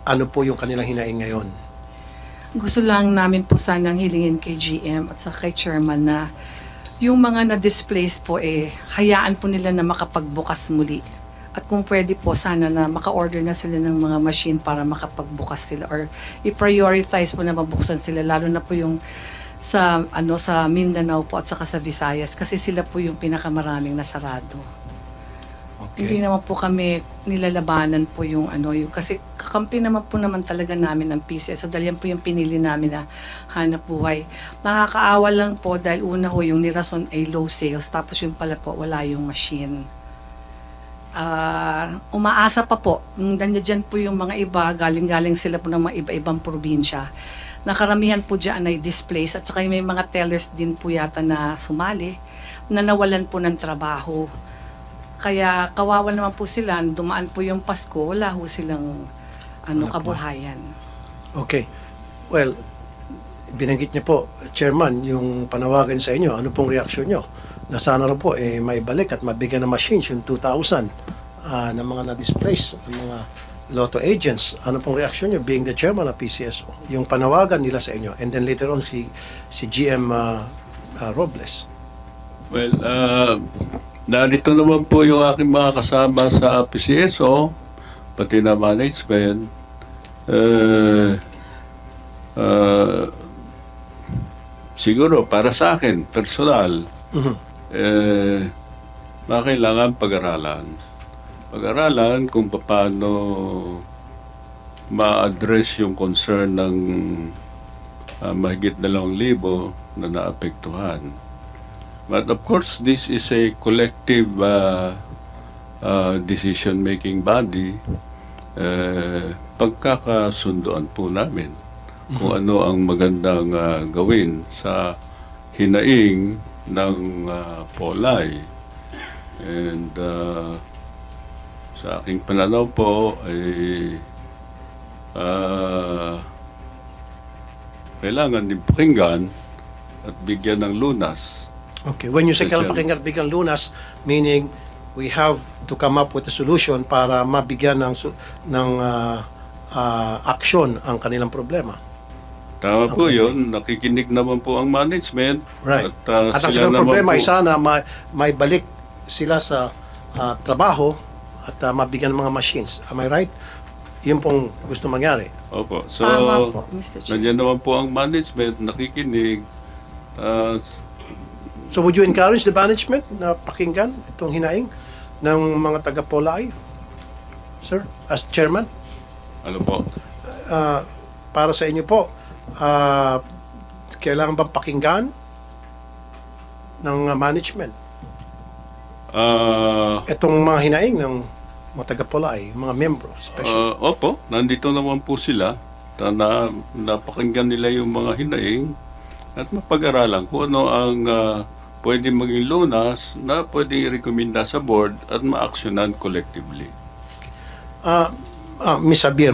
[SPEAKER 1] ano po yung kanilang hinaing ngayon?
[SPEAKER 3] Gusto lang namin po sanang hilingin kay GM at sa kay Chairman na yung mga na-displaced po hayaan po nila na makapagbukas muli. At kung pwede po, sana na maka-order na sila ng mga machine para makapagbukas sila or i-prioritize po na mabuksan sila, lalo na po yung sa Mindanao po at saka sa Visayas kasi sila po yung pinakamaraming nasarado. Okay. Hindi naman po kami nilalabanan po yung kasi kakampi naman po talaga namin ang PCS. So dahil yan po yung pinili namin na hanap buhay. Nakakaawa lang po dahil una ho yung nirason ay low sales tapos yung pala po wala yung machine. Umaasa pa po. Nandiyan po yung mga iba, galing-galing sila po ng mga iba-ibang probinsya. Nakaramihan po dyan ay displaced at saka may mga tellers din po yata na sumali na nawalan po ng trabaho. Kaya kawawa naman po sila, dumaan po yung Pasko, wala ho silang kabuhayan.
[SPEAKER 1] Okay. Well, binanggit niya po, Chairman, yung panawagan sa inyo, ano pong reaksyon nyo? na sana rin po maibalik at mabigyan ng machines yung 2,000 na mga na-displace, ng mga lotto agents. Ano pong reaksyon nyo being the chairman ng PCSO? Yung panawagan nila sa inyo and then later on si GM Robles.
[SPEAKER 8] Well, narito naman po yung aking mga kasama sa PCSO, pati na management. Siguro, para sa akin, personal, kailangan pag-aralan. Pag-aralan kung paano ma-address yung concern ng mahigit 2,000 na naapektuhan. But of course, this is a collective decision-making body. Pagkakasunduan po namin kung ano ang magandang gawin sa hinaing ng Polay. And sa aking pananaw po ay kailangan din pakinggan at bigyan ng lunas.
[SPEAKER 1] Okay, when you say kailangan pakinggan at bigyan lunas, meaning we have to come up with a solution para mabigyan ng aksyon ang kanilang problema.
[SPEAKER 8] Tama po yun. Nakikinig naman po ang management.
[SPEAKER 1] Right.
[SPEAKER 8] At
[SPEAKER 1] ang
[SPEAKER 8] sila
[SPEAKER 1] kanilang
[SPEAKER 8] naman
[SPEAKER 1] problema
[SPEAKER 8] po,
[SPEAKER 1] ay sana may balik sila sa trabaho at mabigyan ng mga machines. Am I right? Yun pong gusto mangyari.
[SPEAKER 8] Opo. So,
[SPEAKER 3] Tama po, Mr. Chair.
[SPEAKER 8] nandiyan naman po ang management, nakikinig.
[SPEAKER 1] So would you encourage the management na pakinggan itong hinaing ng mga taga-Polay? Sir, as chairman?
[SPEAKER 8] Ano po?
[SPEAKER 1] Para sa inyo po, kailangan bang pakinggan ng management itong mga hinaing ng mga taga-Polay, mga membro, especially?
[SPEAKER 8] Opo, nandito naman po sila. Napakinggan nila yung mga hinaing at mapag-aralan kung ano ang pwede maging lunas na pwede i-recommenda sa board at ma-actionan collectively.
[SPEAKER 1] Ms. Abir,